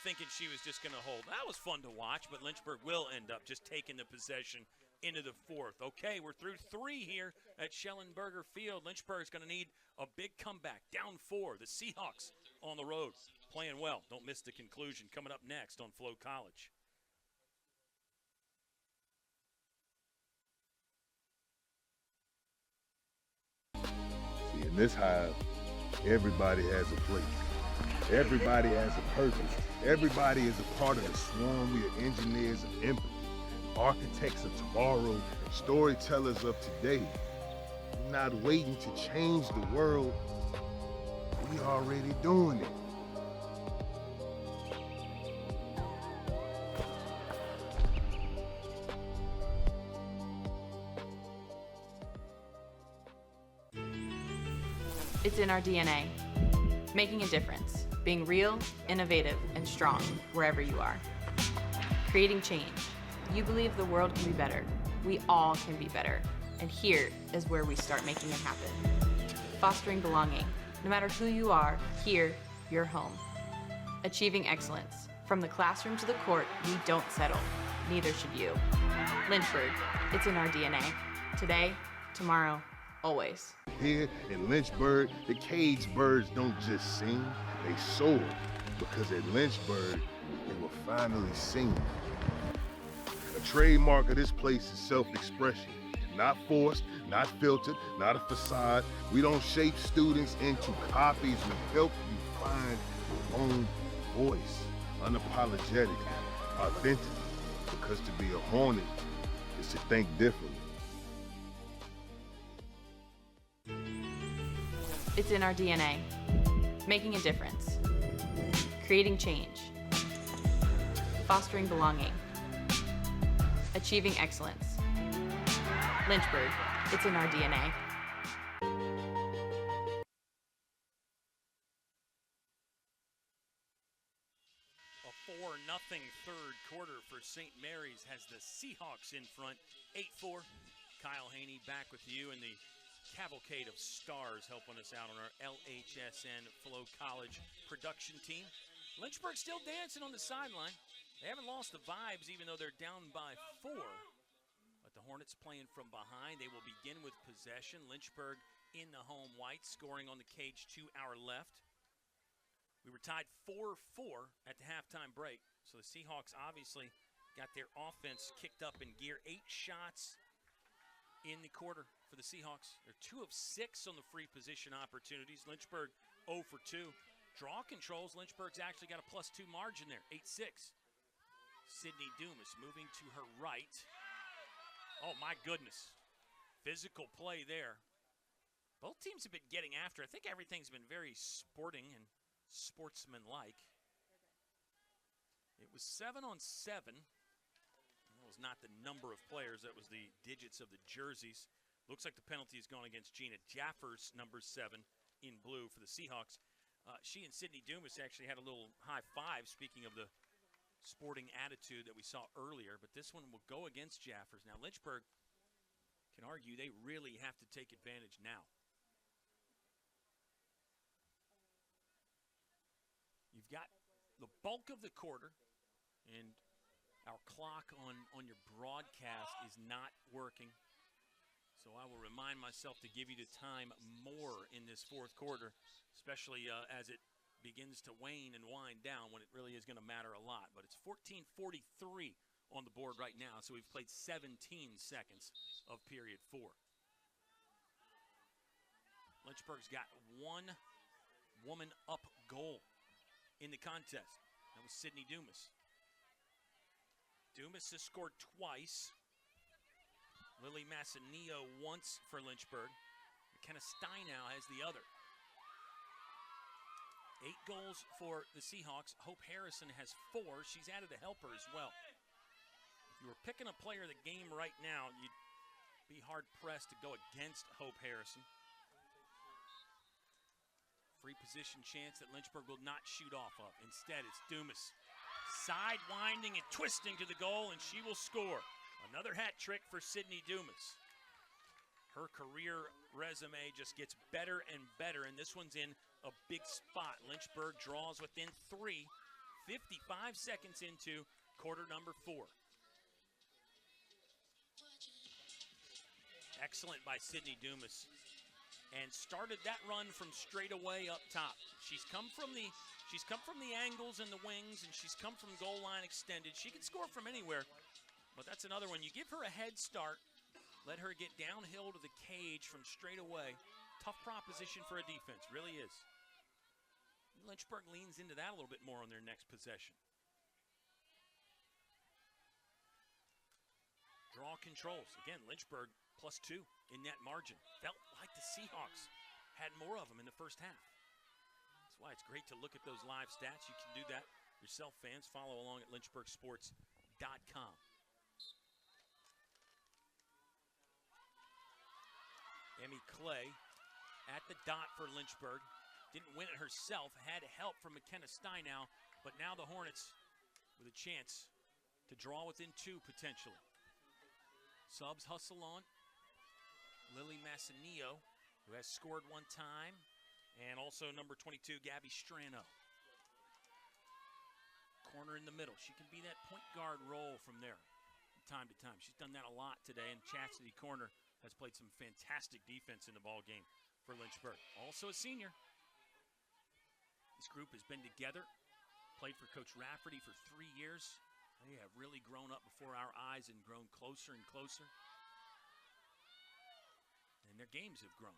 Speaker 1: thinking she was just going to hold. That was fun to watch, but Lynchburg will end up just taking the possession into the 4th. Okay, we're through 3 here at Schellenberger Field. Lynchburg's going to need a big comeback. Down 4. The Seahawks on the road playing well. Don't miss the conclusion coming up next on Flo College.
Speaker 2: See, in this hive, everybody has a place. Everybody has a purpose. Everybody is a part of the swarm. We are engineers of empathy, architects of tomorrow, and storytellers of today. We're not waiting to change the world. We already doing it.
Speaker 3: It's in our DNA. Making a difference. Being real, innovative, and strong wherever you are. Creating change. You believe the world can be better. We all can be better. And here is where we start making it happen. Fostering belonging. No matter who you are, here, you're home. Achieving excellence. From the classroom to the court, we don't settle. Neither should you. Lynchburg. It's in our DNA. Today, tomorrow, always.
Speaker 2: Here in Lynchburg, the cage birds don't just sing, they soar. Because at Lynchburg, they were finally seen. A trademark of this place is self-expression. Not forced, not filtered, not a facade. We don't shape students into copies. We help you find your own voice. Unapologetic, authentic. Because to be a Hornet is to think differently.
Speaker 3: It's in our DNA. Making a difference. Creating change. Fostering belonging. Achieving excellence. Lynchburg. It's in our DNA.
Speaker 1: A 4-0 third quarter for St. Mary's has the Seahawks in front, 8-4. Kyle Haney back with you in the cavalcade of stars helping us out on our LHSN Flo College production team. Lynchburg still dancing on the sideline. They haven't lost the vibes even though they're down by 4. But the Hornets playing from behind. They will begin with possession. Lynchburg in the home white, scoring on the cage to our left. We were tied 4-4 at the halftime break. So the Seahawks obviously got their offense kicked up in gear. 8 shots in the quarter for the Seahawks. They're 2 of 6 on the free position opportunities. Lynchburg 0 for 2. Draw controls. Lynchburg's actually got a +2 margin there, 8-6. Sydney Dumas moving to her right. Oh my goodness. Physical play there. Both teams have been getting after. I think everything's been very sporting and sportsmanlike. It was 7-on-7. That was not the number of players. That was the digits of the jerseys. Looks like the penalty has gone against Gina Jaffers, number 7, in blue for the Seahawks. She and Sydney Dumas actually had a little high five, speaking of the sporting attitude that we saw earlier. But this one will go against Jaffers. Now, Lynchburg can argue they really have to take advantage now. You've got the bulk of the quarter, and our clock on your broadcast is not working. So I will remind myself to give you the time more in this fourth quarter, especially as it begins to wane and wind down when it really is going to matter a lot. But it's 14:43 on the board right now, so we've played 17 seconds of period 4. Lynchburg's got one woman up goal in the contest. That was Sydney Dumas. Dumas has scored twice. Lily Massanillo once for Lynchburg. McKenna Steinow has the other. 8 goals for the Seahawks. Hope Harrison has 4. She's added a helper as well. If you were picking a player of the game right now, you'd be hard-pressed to go against Hope Harrison. Free position chance that Lynchburg will not shoot off of. Instead, it's Dumas. Side-winding and twisting to the goal, and she will score. Another hat trick for Sydney Dumas. Her career resume just gets better and better, and this one's in a big spot. Lynchburg draws within 3, 55 seconds into quarter number 4. Excellent by Sydney Dumas, and started that run from straight away up top. She's come from the angles and the wings, and she's come from goal line extended. She can score from anywhere, but that's another one. You give her a head start, let her get downhill to the cage from straight away. Tough proposition for a defense, really is. Lynchburg leans into that a little bit more on their next possession. Draw controls. Again, Lynchburg +2 in net margin. Felt like the Seahawks had more of them in the first half. That's why it's great to look at those live stats. You can do that yourself, fans. Follow along at lynchburgsports.com. Emmy Clay at the dot for Lynchburg. Didn't win it herself. Had help from McKenna Steinow, but now the Hornets with a chance to draw within 2 potentially. Subs hustle on. Lily Massanillo, who has scored 1 time, and also number 22, Gabby Strano. Corner in the middle. She can be that point guard role from there from time to time. She's done that a lot today, and Chastity Corner has played some fantastic defense in the ball game for Lynchburg. Also a senior. This group has been together, played for Coach Rafferty for 3 years. They have really grown up before our eyes and grown closer and closer. And their games have grown.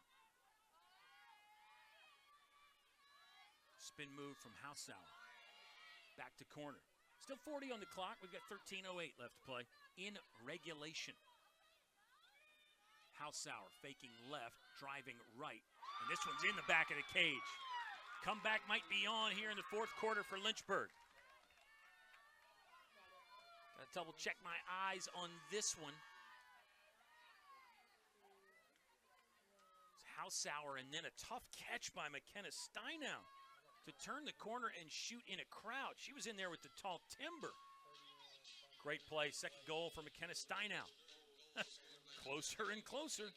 Speaker 1: Spin move from Hausauer. Back to corner. Still 40 on the clock. We've got 13:08 left to play in regulation. Hausauer faking left, driving right. And this one's in the back of the cage. Comeback might be on here in the fourth quarter for Lynchburg. Got to double check my eyes on this one. It's Hausauer, and then a tough catch by McKenna Steinow to turn the corner and shoot in a crowd. She was in there with the tall timber. Great play. Second goal for McKenna Steinow. Closer and closer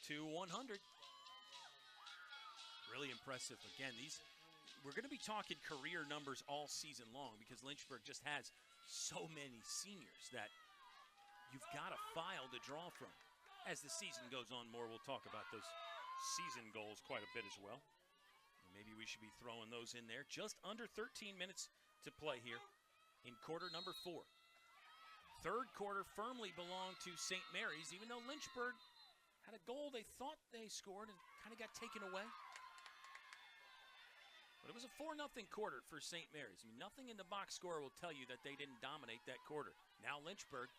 Speaker 1: to 100. Really impressive. Again, we're going to be talking career numbers all season long because Lynchburg just has so many seniors that you've got a file to draw from. As the season goes on more, we'll talk about those season goals quite a bit as well. And maybe we should be throwing those in there. Just under 13 minutes to play here in quarter number 4. Third quarter firmly belonged to St. Mary's, even though Lynchburg had a goal they thought they scored and kind of got taken away. But it was a 4-0 quarter for St. Mary's. I mean, nothing in the box score will tell you that they didn't dominate that quarter. Now Lynchburg,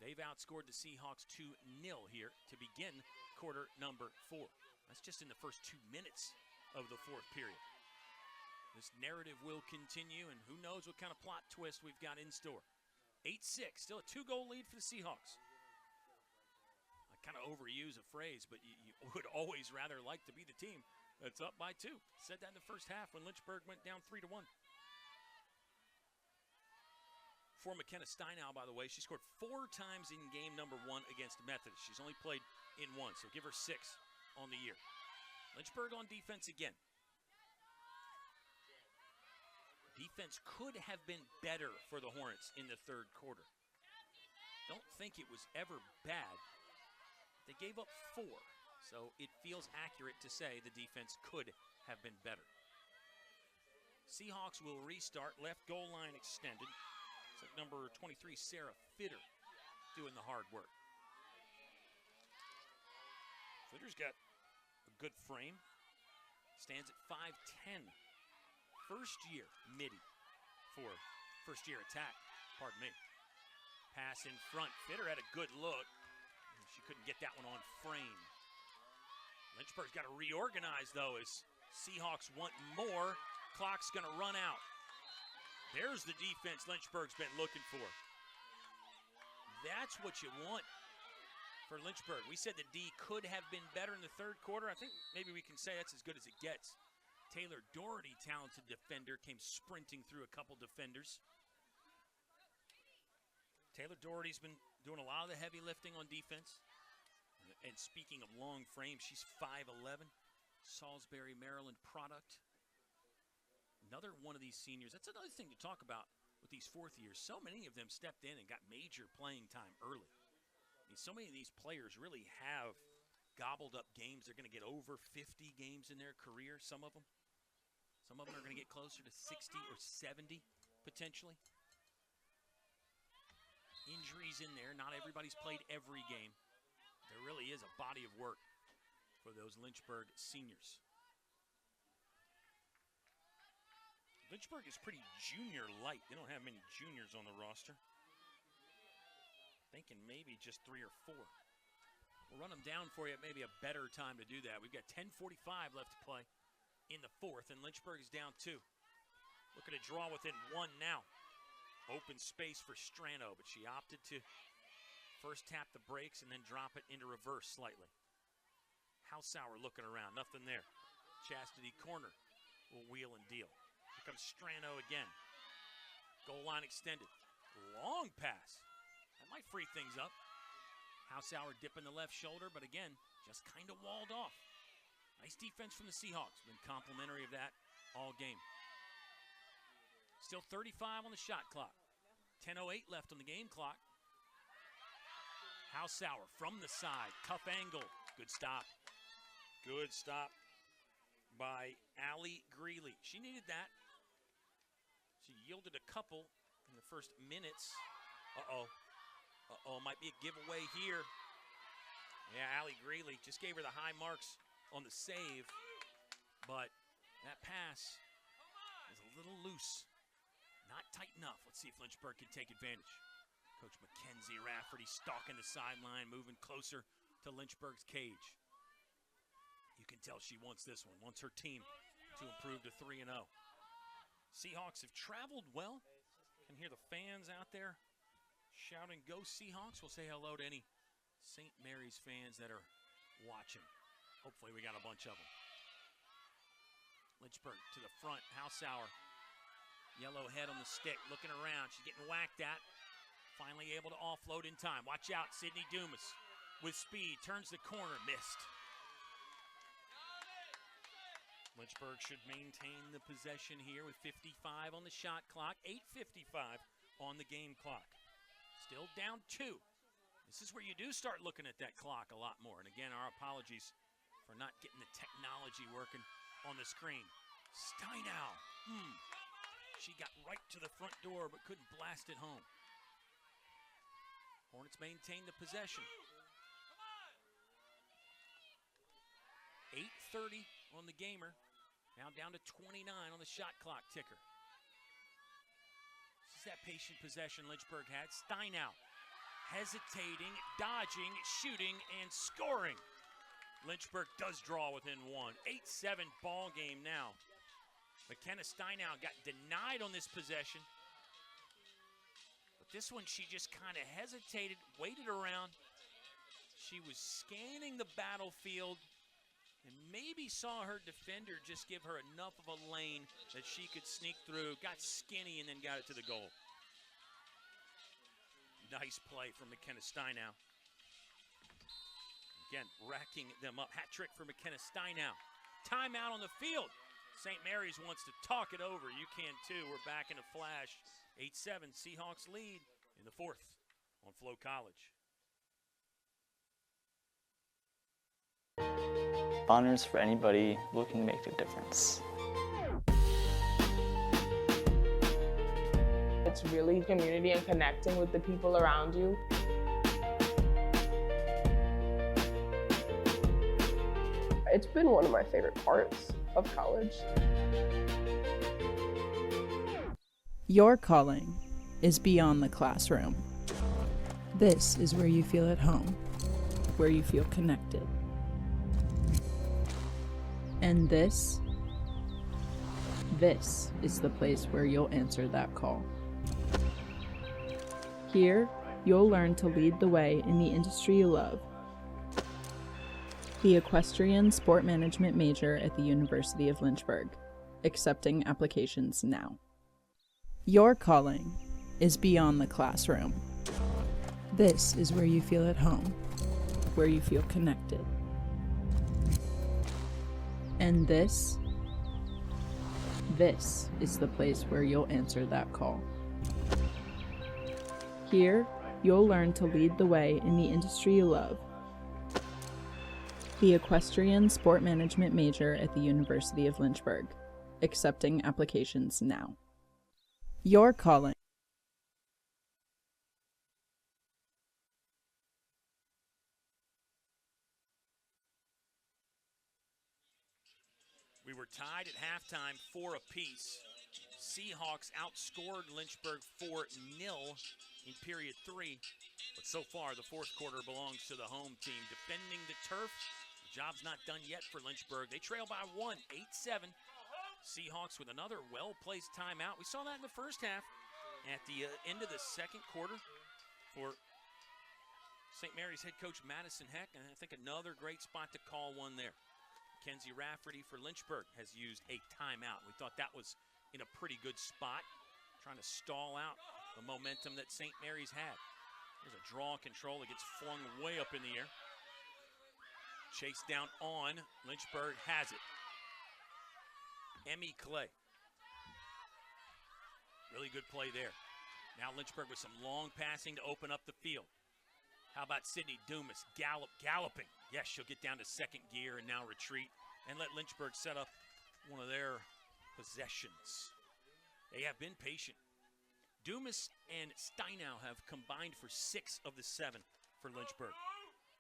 Speaker 1: they've outscored the Seahawks 2-0 here to begin quarter number 4. That's just in the first 2 minutes of the fourth period. This narrative will continue, and who knows what kind of plot twist we've got in store. 8-6, still a 2-goal lead for the Seahawks. I kind of overuse a phrase, but you would always rather like to be the team that's up by 2. Said that in the first half when Lynchburg went down 3-1. For McKenna Steinow, by the way, she scored 4 times in game number 1 against Methodist. She's only played in 1, so give her 6 on the year. Lynchburg on defense again. Defense could have been better for the Hornets in the third quarter. Don't think it was ever bad. They gave up 4, so it feels accurate to say the defense could have been better. Seahawks will restart, left goal line extended. It's like number 23, Sarah Fitter, doing the hard work. Fitter's got a good frame. Stands at 5'10". First year midi for first year attack, pardon me. Pass in front. Fitter had a good look. She couldn't get that one on frame. Lynchburg's got to reorganize, though, as Seahawks want more. Clock's going to run out. There's the defense Lynchburg's been looking for. That's what you want for Lynchburg. We said the D could have been better in the third quarter. I think maybe we can say that's as good as it gets. Taylor Doherty, talented defender, came sprinting through a couple defenders. Taylor Doherty's been doing a lot of the heavy lifting on defense. And speaking of long frame, she's 5'11", Salisbury, Maryland product. Another one of these seniors. That's another thing to talk about with these fourth years. So many of them stepped in and got major playing time early. I mean, so many of these players really have gobbled up games. They're going to get over 50 games in their career, some of them. Some of them are going to get closer to 60 or 70, potentially. Injuries in there. Not everybody's played every game. There really is a body of work for those Lynchburg seniors. Lynchburg is pretty junior light. They don't have many juniors on the roster. Thinking maybe just 3 or 4. We'll run them down for you at maybe a better time to do that. We've got 10:45 left to play in the fourth, and Lynchburg is down 2. Looking to draw within 1 now. Open space for Strano, but she opted to first tap the brakes and then drop it into reverse slightly. Hausauer looking around, nothing there. Chastity corner will wheel and deal. Here comes Strano again. Goal line extended. Long pass. That might free things up. Hausauer dipping the left shoulder, but again, just kind of walled off. Nice defense from the Seahawks. Been complimentary of that all game. Still 35 on the shot clock. 10:08 left on the game clock. Hausauer from the side. Tough angle. Good stop. Good stop by Allie Greeley. She needed that. She yielded a couple in the first minutes. Might be a giveaway here. Yeah, Allie Greeley just gave her the high marks on the save, but that pass is a little loose. Not tight enough. Let's see if Lynchburg can take advantage. Coach Mackenzie Rafferty stalking the sideline, moving closer to Lynchburg's cage. You can tell she wants this one, wants her team to improve to 3-0. Seahawks have traveled well. Can hear the fans out there shouting, "Go Seahawks." We'll say hello to any St. Mary's fans that are watching. Hopefully we got a bunch of them. Lynchburg to the front. Hausauer, yellow head on the stick, looking around. She's getting whacked at. Finally able to offload in time. Watch out, Sydney Dumas with speed. Turns the corner, missed. Lynchburg should maintain the possession here with 55 on the shot clock, 8:55 on the game clock. Still down 2. This is where you do start looking at that clock a lot more. And again, our apologies for not getting the technology working on the screen. Steinow. She got right to the front door but couldn't blast it home. Hornets maintain the possession. 8:30 on the gamer. Now down to 29 on the shot clock ticker. This is that patient possession Lynchburg had. Steinow hesitating, dodging, shooting, and scoring. Lynchburg does draw within 1. 8-7 ball game now. McKenna Steinow got denied on this possession. But this one she just kind of hesitated, waited around. She was scanning the battlefield and maybe saw her defender just give her enough of a lane that she could sneak through, got skinny, and then got it to the goal. Nice play from McKenna Steinow. Again, racking them up. Hat trick for McKenna Steinow. Timeout on the field. St. Mary's wants to talk it over. You can too. We're back in a flash. 8-7, Seahawks lead in the fourth on Flo College.
Speaker 7: Honors for anybody looking to make a difference.
Speaker 8: It's really community and connecting with the people around you.
Speaker 13: It's been one of my favorite parts of college.
Speaker 6: Your calling is beyond the classroom. This is where you feel at home, where you feel connected. And this is the place where you'll answer that call. Here, you'll learn to lead the way in the industry you love. The equestrian sport management major at the University of Lynchburg, accepting applications now. Your calling is beyond the classroom. This is where you feel at home, where you feel connected. And this is the place where you'll answer that call. Here, you'll learn to lead the way in the industry you love. The equestrian sport management major at the University of Lynchburg, accepting applications now. Your calling.
Speaker 1: We were tied at halftime 4 apiece. Seahawks outscored Lynchburg 4-0 in period 3. But so far, the fourth quarter belongs to the home team. Defending the turf, the job's not done yet for Lynchburg. They trail by 1, 8-7. Seahawks with another well-placed timeout. We saw that in the first half. At the end of the second quarter for St. Mary's head coach Madison Heck, and I think another great spot to call one there. Kenzie Rafferty for Lynchburg has used a timeout. We thought that was in a pretty good spot, trying to stall out the momentum that St. Mary's had. There's a draw control that gets flung way up in the air. Chase down on, Lynchburg has it. Emmy Clay. Really good play there. Now Lynchburg with some long passing to open up the field. How about Sydney Dumas galloping? Yes, she'll get down to second gear and now retreat and let Lynchburg set up one of their possessions. They have been patient. Dumas and Steinow have combined for 6 of the 7 for Lynchburg.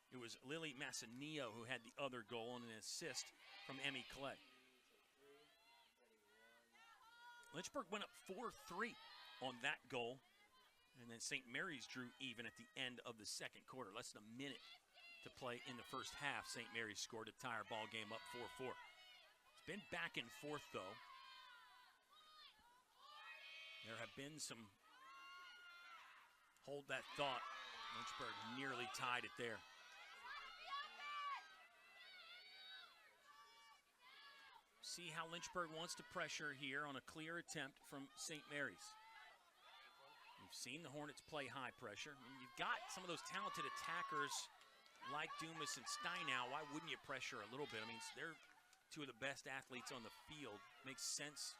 Speaker 1: It was Lily Massanillo who had the other goal and an assist from Emmy Clay. Lynchburg went up 4-3 on that goal. And then St. Mary's drew even at the end of the second quarter. Less than a minute to play in the first half. St. Mary's scored a tie ball game up 4-4. It's been back and forth, though. There have been some, hold that thought. Lynchburg nearly tied it there. See how Lynchburg wants to pressure here on a clear attempt from St. Mary's. You've seen the Hornets play high pressure. I mean, you've got some of those talented attackers like Dumas and Steinow. Why wouldn't you pressure a little bit? I mean, they're 2 of the best athletes on the field. Makes sense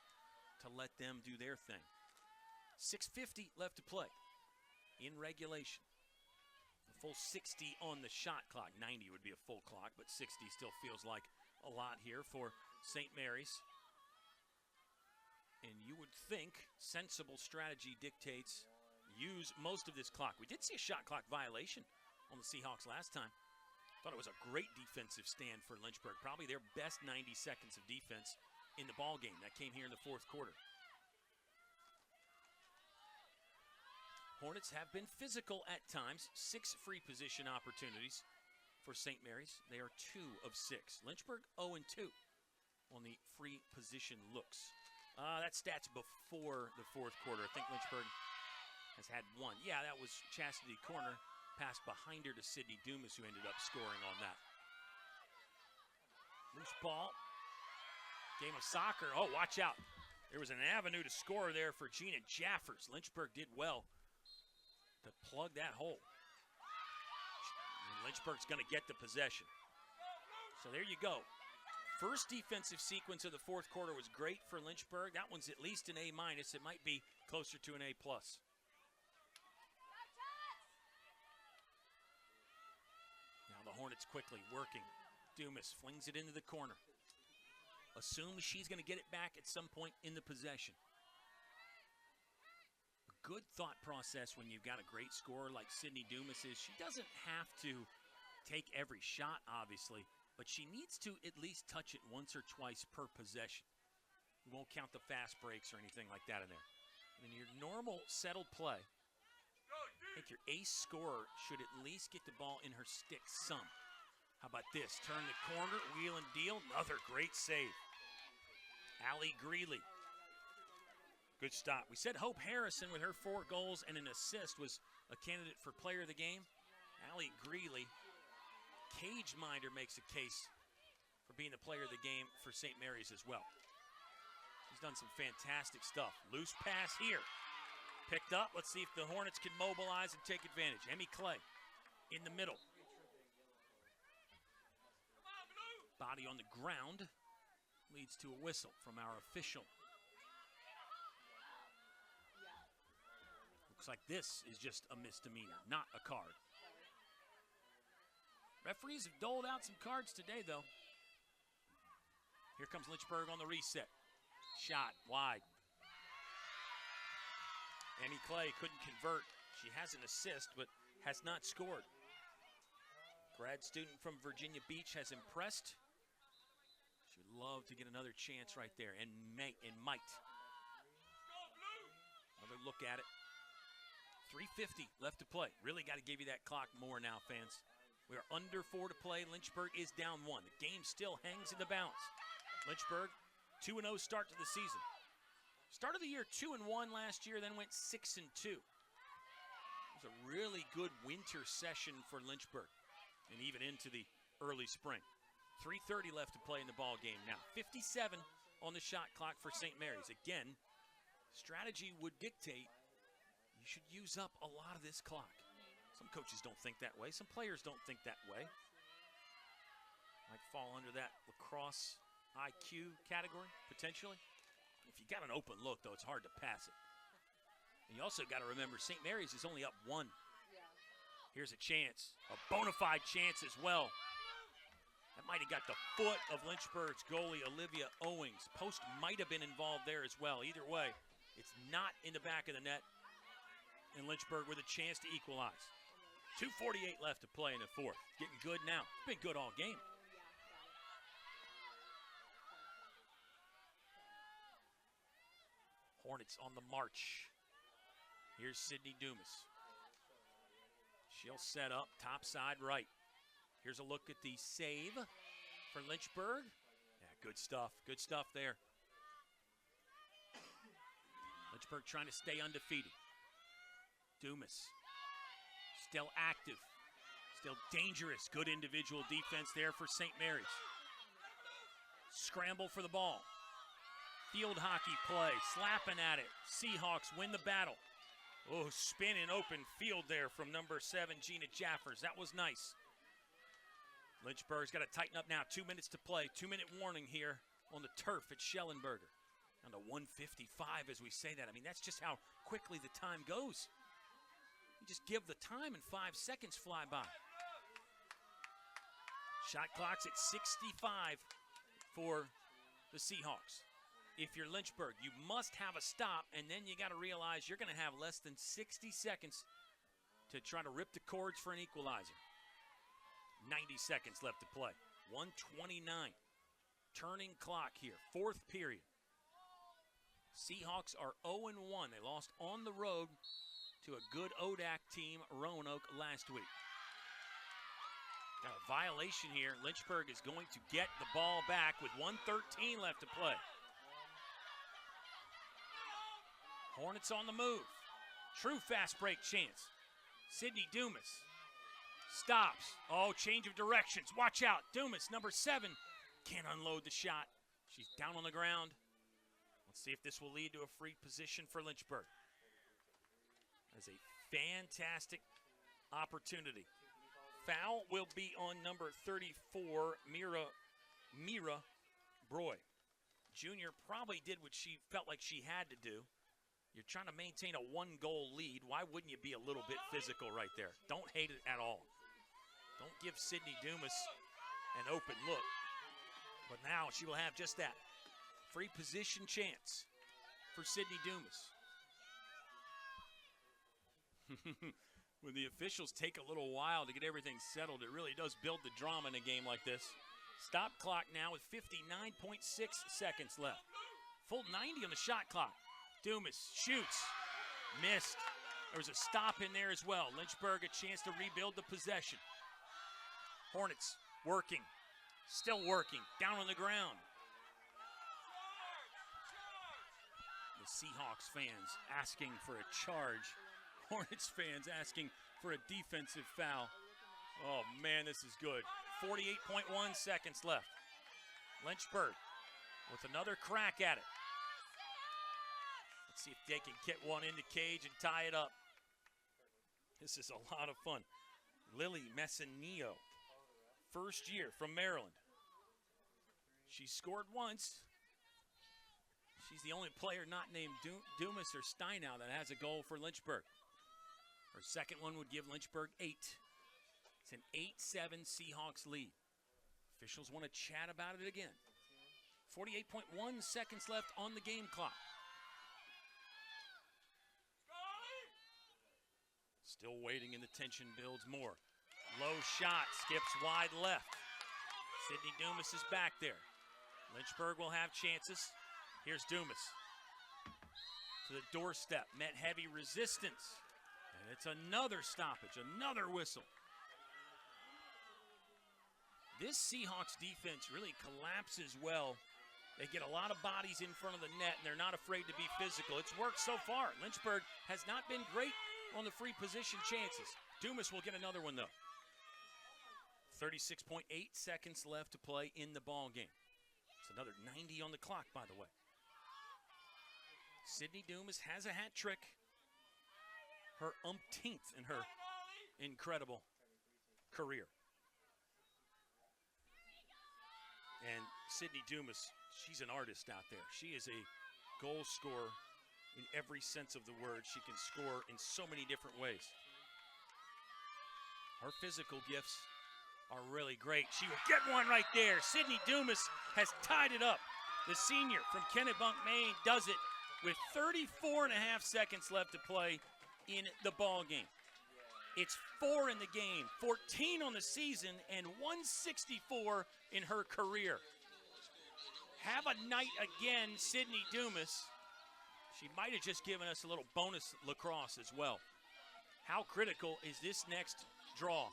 Speaker 1: to let them do their thing. 6:50 left to play in regulation. A full 60 on the shot clock. 90 would be a full clock, but 60 still feels like a lot here for St. Mary's. And you would think sensible strategy dictates use most of this clock. We did see a shot clock violation on the Seahawks last time. Thought it was a great defensive stand for Lynchburg. Probably their best 90 seconds of defense in the ball game. That came here in the fourth quarter. Hornets have been physical at times. 6 free position opportunities for St. Mary's. They are 2 of 6. Lynchburg 0-2 on the free position looks. That stat's before the fourth quarter. I think Lynchburg has had 1. Yeah, that was Chastity Corner. Passed behind her to Sydney Dumas, who ended up scoring on that. Loose ball. Game of soccer. Oh, watch out. There was an avenue to score there for Gina Jaffers. Lynchburg did well to plug that hole. And Lynchburg's going to get the possession. So there you go. First defensive sequence of the fourth quarter was great for Lynchburg. That one's at least an A-. It might be closer to an A+. Now the Hornets quickly working Dumas flings it into the corner. Assumes she's going to get it back at some point in the possession. A good thought process when you've got a great scorer like Sydney Dumas is she doesn't have to take every shot, obviously, but she needs to at least touch it once or twice per possession. You won't count the fast breaks or anything like that in there. And in your normal settled play, I think your ace scorer should at least get the ball in her stick some. How about this? Turn the corner, wheel and deal. Another great save. Allie Greeley. Good stop. We said Hope Harrison with her 4 goals and an assist was a candidate for player of the game. Allie Greeley. Cage Minder makes a case for being the player of the game for St. Mary's as well. She's done some fantastic stuff. Loose pass here. Picked up. Let's see if the Hornets can mobilize and take advantage. Emmy Clay in the middle. Body on the ground leads to a whistle from our official. Looks like this is just a misdemeanor, not a card. Referees have doled out some cards today, though. Here comes Lynchburg on the reset. Shot wide. Emmy Clay couldn't convert. She has an assist, but has not scored. Grad student from Virginia Beach has impressed. She'd love to get another chance right there, and might. Another look at it. 3:50 left to play. Really got to give you that clock more now, fans. We are under 4 to play. Lynchburg is down 1. The game still hangs in the balance. Lynchburg, 2-0 start to the season. Start of the year 2-1 last year, then went 6-2. It was a really good winter session for Lynchburg, and even into the early spring. 3:30 left to play in the ball game now. 57 on the shot clock for St. Mary's. Again, strategy would dictate you should use up a lot of this clock. Some coaches don't think that way. Some players don't think that way. Might fall under that lacrosse IQ category, potentially. If you got an open look, though, it's hard to pass it. And you also got to remember, St. Mary's is only up 1. Here's a chance, a bona fide chance as well. That might have got the foot of Lynchburg's goalie, Olivia Owings. Post might have been involved there as well. Either way, it's not in the back of the net. And Lynchburg with a chance to equalize. 2:48 left to play in the 4th. Getting good now. It's been good all game. Hornets on the march. Here's Sydney Dumas. She'll set up top side right. Here's a look at the save for Lynchburg. Yeah, good stuff. Good stuff there. Lynchburg trying to stay undefeated. Dumas still active, still dangerous. Good individual defense there for St. Mary's. Scramble for the ball. Field hockey play, slapping at it. Seahawks win the battle. Oh, spin in open field there from number 7, Gina Jaffers. That was nice. Lynchburg's got to tighten up now. 2 minutes to play. 2-minute warning here on the turf at Schellenberger. Down to 1:55 as we say that. I mean, that's just how quickly the time goes. You just give the time and 5 seconds fly by. Shot clock's at 65 for the Seahawks. If you're Lynchburg, you must have a stop, and then you got to realize you're going to have less than 60 seconds to try to rip the cords for an equalizer. 90 seconds left to play. 1:29. Turning clock here. 4th period. Seahawks are 0-1. They lost on the road to a good ODAC team, Roanoke, last week. Got a violation here. Lynchburg is going to get the ball back with 1:13 left to play. Hornets on the move. True fast break chance. Sydney Dumas stops. Oh, change of directions. Watch out. Dumas, number 7, can't unload the shot. She's down on the ground. Let's see if this will lead to a free position for Lynchburg. That's a fantastic opportunity. Foul will be on number 34, Mira Broy. Junior probably did what she felt like she had to do. You're trying to maintain a 1-goal lead. Why wouldn't you be a little bit physical right there? Don't hate it at all. Don't give Sydney Dumas an open look. But now she will have just that free position chance for Sydney Dumas. When the officials take a little while to get everything settled, it really does build the drama in a game like this. Stop clock now with 59.6 seconds left. Full 90 on the shot clock. Dumas shoots. Missed. There was a stop in there as well. Lynchburg a chance to rebuild the possession. Hornets working. Still working. Down on the ground. The Seahawks fans asking for a charge. Hornets fans asking for a defensive foul. Oh, man, this is good. 48.1 seconds left. Lynchburg with another crack at it. Let's see if they can get one in the cage and tie it up. This is a lot of fun. Lily Messinillo, first year from Maryland. She scored once. She's the only player not named Dumas or Steinow that has a goal for Lynchburg. Her second one would give Lynchburg 8. It's an 8-7 Seahawks lead. Officials want to chat about it again. 48.1 seconds left on the game clock. Still waiting and the tension builds more. Low shot, skips wide left. Sydney Dumas is back there. Lynchburg will have chances. Here's Dumas. To the doorstep, met heavy resistance. And it's another stoppage, another whistle. This Seahawks defense really collapses well. They get a lot of bodies in front of the net, and they're not afraid to be physical. It's worked so far. Lynchburg has not been great on the free position chances. Dumas will get another one, though. 36.8 seconds left to play in the ball game. It's another 90 on the clock, by the way. Sydney Dumas has a hat trick. Her umpteenth in her incredible career. And Sydney Dumas, she's an artist out there. She is a goal scorer in every sense of the word. She can score in so many different ways. Her physical gifts are really great. She will get one right there. Sydney Dumas has tied it up. The senior from Kennebunk, Maine does it with 34.5 seconds left to play in the ball game. It's 4 in the game, 14 on the season, and 164 in her career. Have a night again, Sydney Dumas. She might have just given us a little bonus lacrosse as well. How critical is this next draw,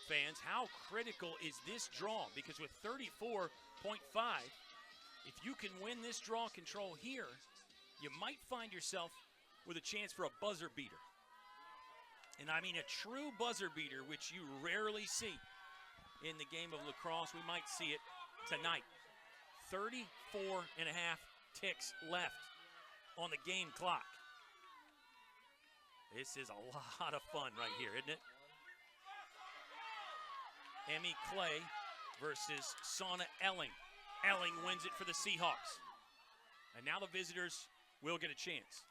Speaker 1: fans? How critical is this draw? Because with 34.5, if you can win this draw control here, you might find yourself with a chance for a buzzer beater. And I mean a true buzzer beater, which you rarely see in the game of lacrosse. We might see it tonight. 34.5 ticks left on the game clock. This is a lot of fun right here, isn't it? Emmy Clay versus Sauna Elling. Elling wins it for the Seahawks. And now the visitors will get a chance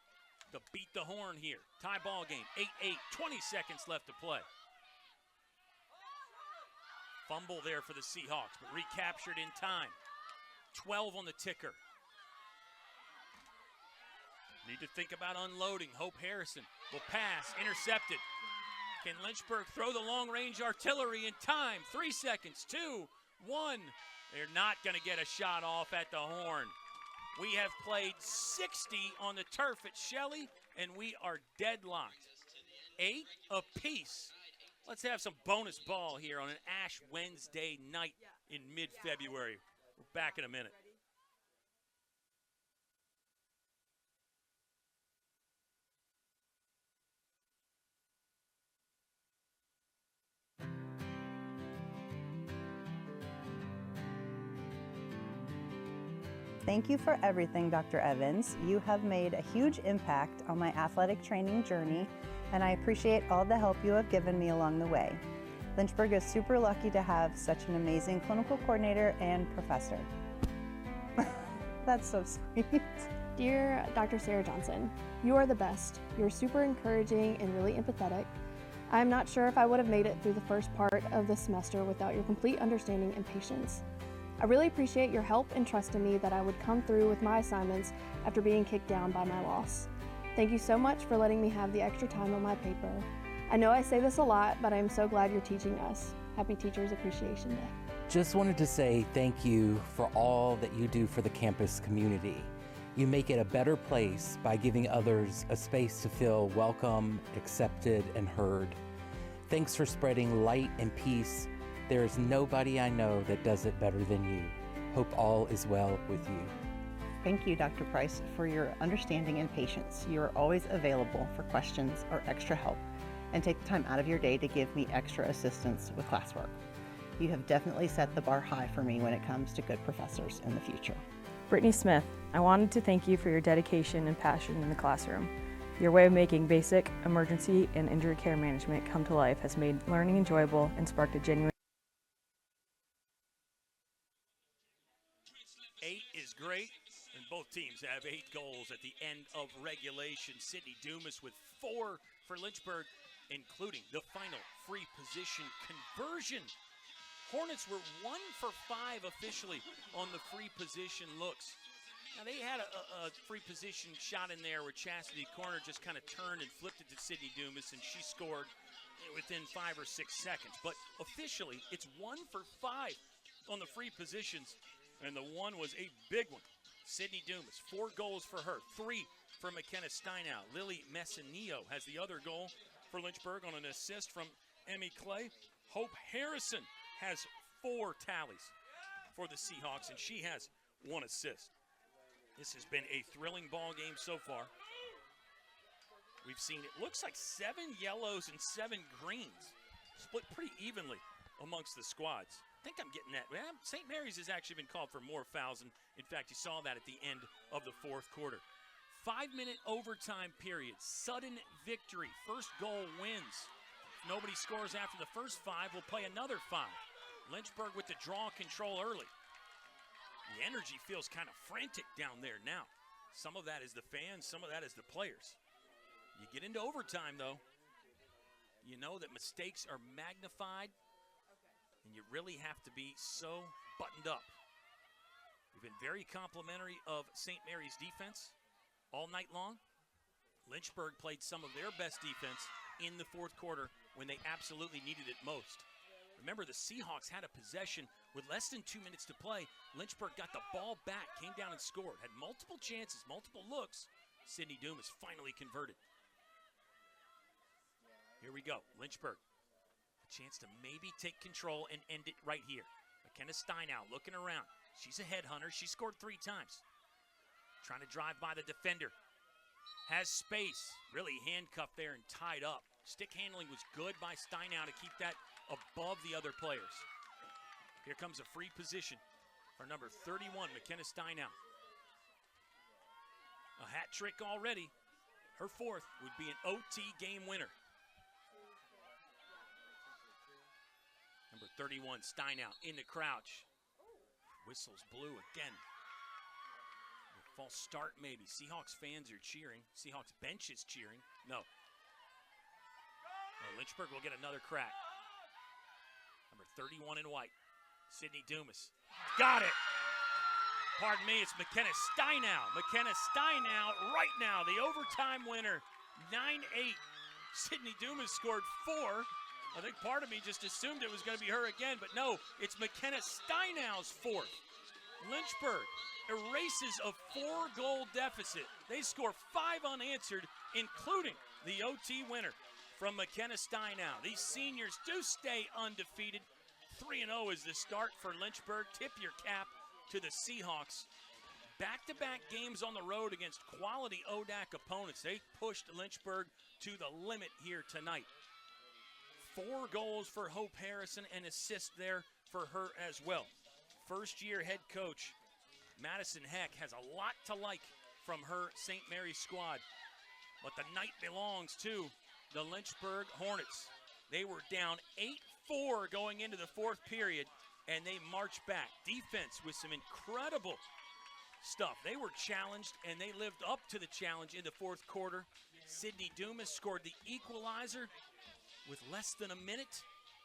Speaker 1: to beat the horn here. Tie ball game, 8-8, 20 seconds left to play. Fumble there for the Seahawks, but recaptured in time. 12 on the ticker. Need to think about unloading. Hope Harrison will pass, intercepted. Can Lynchburg throw the long-range artillery in time? 3 seconds, 2, 1. They're not going to get a shot off at the horn. We have played 60 on the turf at Shelley, and we are deadlocked. 8 apiece. Let's have some bonus ball here on an Ash Wednesday night in mid-February. We're back in a minute.
Speaker 9: Thank you for everything, Dr. Evans. You have made a huge impact on my athletic training journey, and I appreciate all the help you have given me along the way. Lynchburg is super lucky to have such an amazing clinical coordinator and professor. That's so sweet.
Speaker 10: Dear Dr. Sarah Johnson, you are the best. You're super encouraging and really empathetic. I'm not sure if I would have made it through the first part of the semester without your complete understanding and patience. I really appreciate your help and trust in me that I would come through with my assignments after being kicked down by my loss. Thank you so much for letting me have the extra time on my paper. I know I say this a lot, but I am so glad you're teaching us. Happy Teachers Appreciation Day.
Speaker 11: Just wanted to say thank you for all that you do for the campus community. You make it a better place by giving others a space to feel welcome, accepted, and heard. Thanks for spreading light and peace. There is nobody I know that does it better than you. Hope all is well with you.
Speaker 9: Thank you, Dr. Price, for your understanding and patience. You are always available for questions or extra help, and take the time out of your day to give me extra assistance with classwork. You have definitely set the bar high for me when it comes to good professors in the future.
Speaker 12: Brittany Smith, I wanted to thank you for your dedication and passion in the classroom. Your way of making basic emergency and injury care management come to life has made learning enjoyable and sparked a genuine
Speaker 1: 8 is great, and both teams have 8 goals at the end of regulation. Sydney Dumas with 4 for Lynchburg, including the final free position conversion. Hornets were 1 for 5 officially on the free position looks. Now they had a free position shot in there where Chastity Corner just kind of turned and flipped it to Sydney Dumas, and she scored within 5 or 6 seconds. But officially, it's 1 for 5 on the free positions, and the one was a big one. Sydney Dumas, 4 goals for her, 3 for McKenna Steinow. Lily Messinillo has the other goal for Lynchburg on an assist from Emmy Clay. Hope Harrison has 4 tallies for the Seahawks, and she has 1 assist. This has been a thrilling ball game so far. We've seen, it looks like 7 yellows and 7 greens, split pretty evenly amongst the squads. I think I'm getting that. St. Mary's has actually been called for more fouls, and in fact, you saw that at the end of the 4th quarter. 5-minute overtime period, sudden victory, first goal wins. If nobody scores after the first 5, we'll play another 5. Lynchburg with the draw control early. The energy feels kind of frantic down there now. Some of that is the fans, some of that is the players. You get into overtime, though, you know that mistakes are magnified, and you really have to be so buttoned up. We've been very complimentary of St. Mary's defense all night long. Lynchburg played some of their best defense in the 4th quarter when they absolutely needed it most. Remember, the Seahawks had a possession with less than 2 minutes to play. Lynchburg got the ball back, came down and scored. Had multiple chances, multiple looks. Sydney Dumas finally converted. Here we go, Lynchburg. A chance to maybe take control and end it right here. McKenna Steinow looking around. She's a headhunter. She scored 3 times. Trying to drive by the defender. Has space. Really handcuffed there and tied up. Stick handling was good by Steinow to keep that above the other players. Here comes a free position for number 31, McKenna Steinow. A hat trick already. Her 4th would be an OT game winner. Number 31, Steinow in the crouch. Whistles blew again. A false start maybe. Seahawks fans are cheering. Seahawks bench is cheering. No. Lynchburg will get another crack. Number 31 in white, Sydney Dumas. Got it! Pardon me, it's McKenna Steinow. McKenna Steinow right now, the overtime winner, 9-8. Sydney Dumas scored 4. I think part of me just assumed it was going to be her again, but no, it's McKenna Steinow's 4th. Lynchburg erases a 4-goal deficit. They score 5 unanswered, including the OT winner from McKenna Steinow. These seniors do stay undefeated. 3-0 is the start for Lynchburg. Tip your cap to the Seahawks. Back-to-back games on the road against quality ODAC opponents. They pushed Lynchburg to the limit here tonight. 4 goals for Hope Harrison, and assist there for her as well. First-year head coach Madison Heck has a lot to like from her St. Mary's squad. But the night belongs to the Lynchburg Hornets. They were down 8-4 going into the 4th period, and they marched back. Defense with some incredible stuff. They were challenged, and they lived up to the challenge in the 4th quarter. Sydney Dumas scored the equalizer. with less than a minute.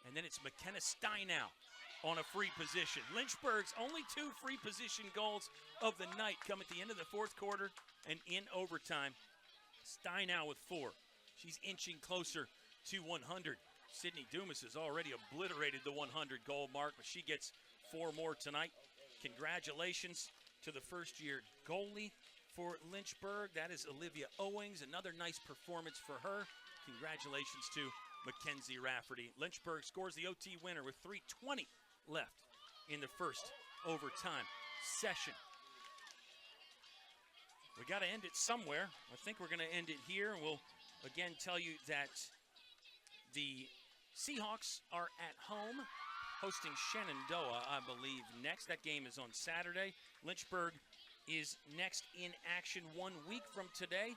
Speaker 1: And then it's McKenna Steinow on a free position. Lynchburg's only 2 free position goals of the night come at the end of the fourth quarter and in overtime. Steinow with 4. She's inching closer to 100. Sydney Dumas has already obliterated the 100 goal mark, but she gets 4 more tonight. Congratulations to the first-year goalie for Lynchburg. That is Olivia Owings. Another nice performance for her. Congratulations to Mackenzie Rafferty. Lynchburg scores the OT winner with 3:20 left in the first overtime session. We got to end it somewhere. I think we're going to end it here, and we'll again tell you that the Seahawks are at home hosting Shenandoah, I believe, next. That game is on Saturday. Lynchburg is next in action 1 week from today.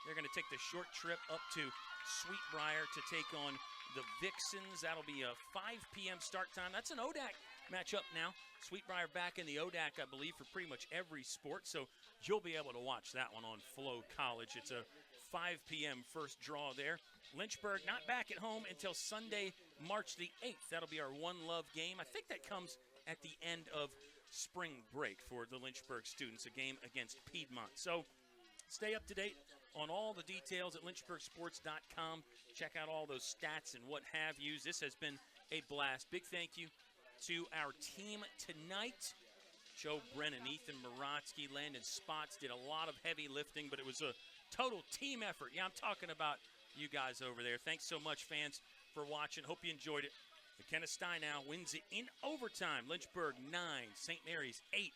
Speaker 1: They're going to take the short trip up to Sweetbriar to take on the Vixens. That'll be a 5 p.m. start time. That's an ODAC matchup now. Sweetbriar back in the ODAC, I believe, for pretty much every sport, so you'll be able to watch that one on Flo College. It's a 5 p.m. first draw there. Lynchburg not back at home until Sunday, March the 8th. That'll be our One Love game. I think that comes at the end of spring break for the Lynchburg students, a game against Piedmont. So stay up to date on all the details at lynchburgsports.com. Check out all those stats and what have yous. This has been a blast. Big thank you to our team tonight. Joe Brennan, Ethan Morotsky, Landon Spots did a lot of heavy lifting, but it was a total team effort. Yeah, I'm talking about you guys over there. Thanks so much, fans, for watching. Hope you enjoyed it. McKenna Steinow wins it in overtime. Lynchburg 9, St. Mary's 8.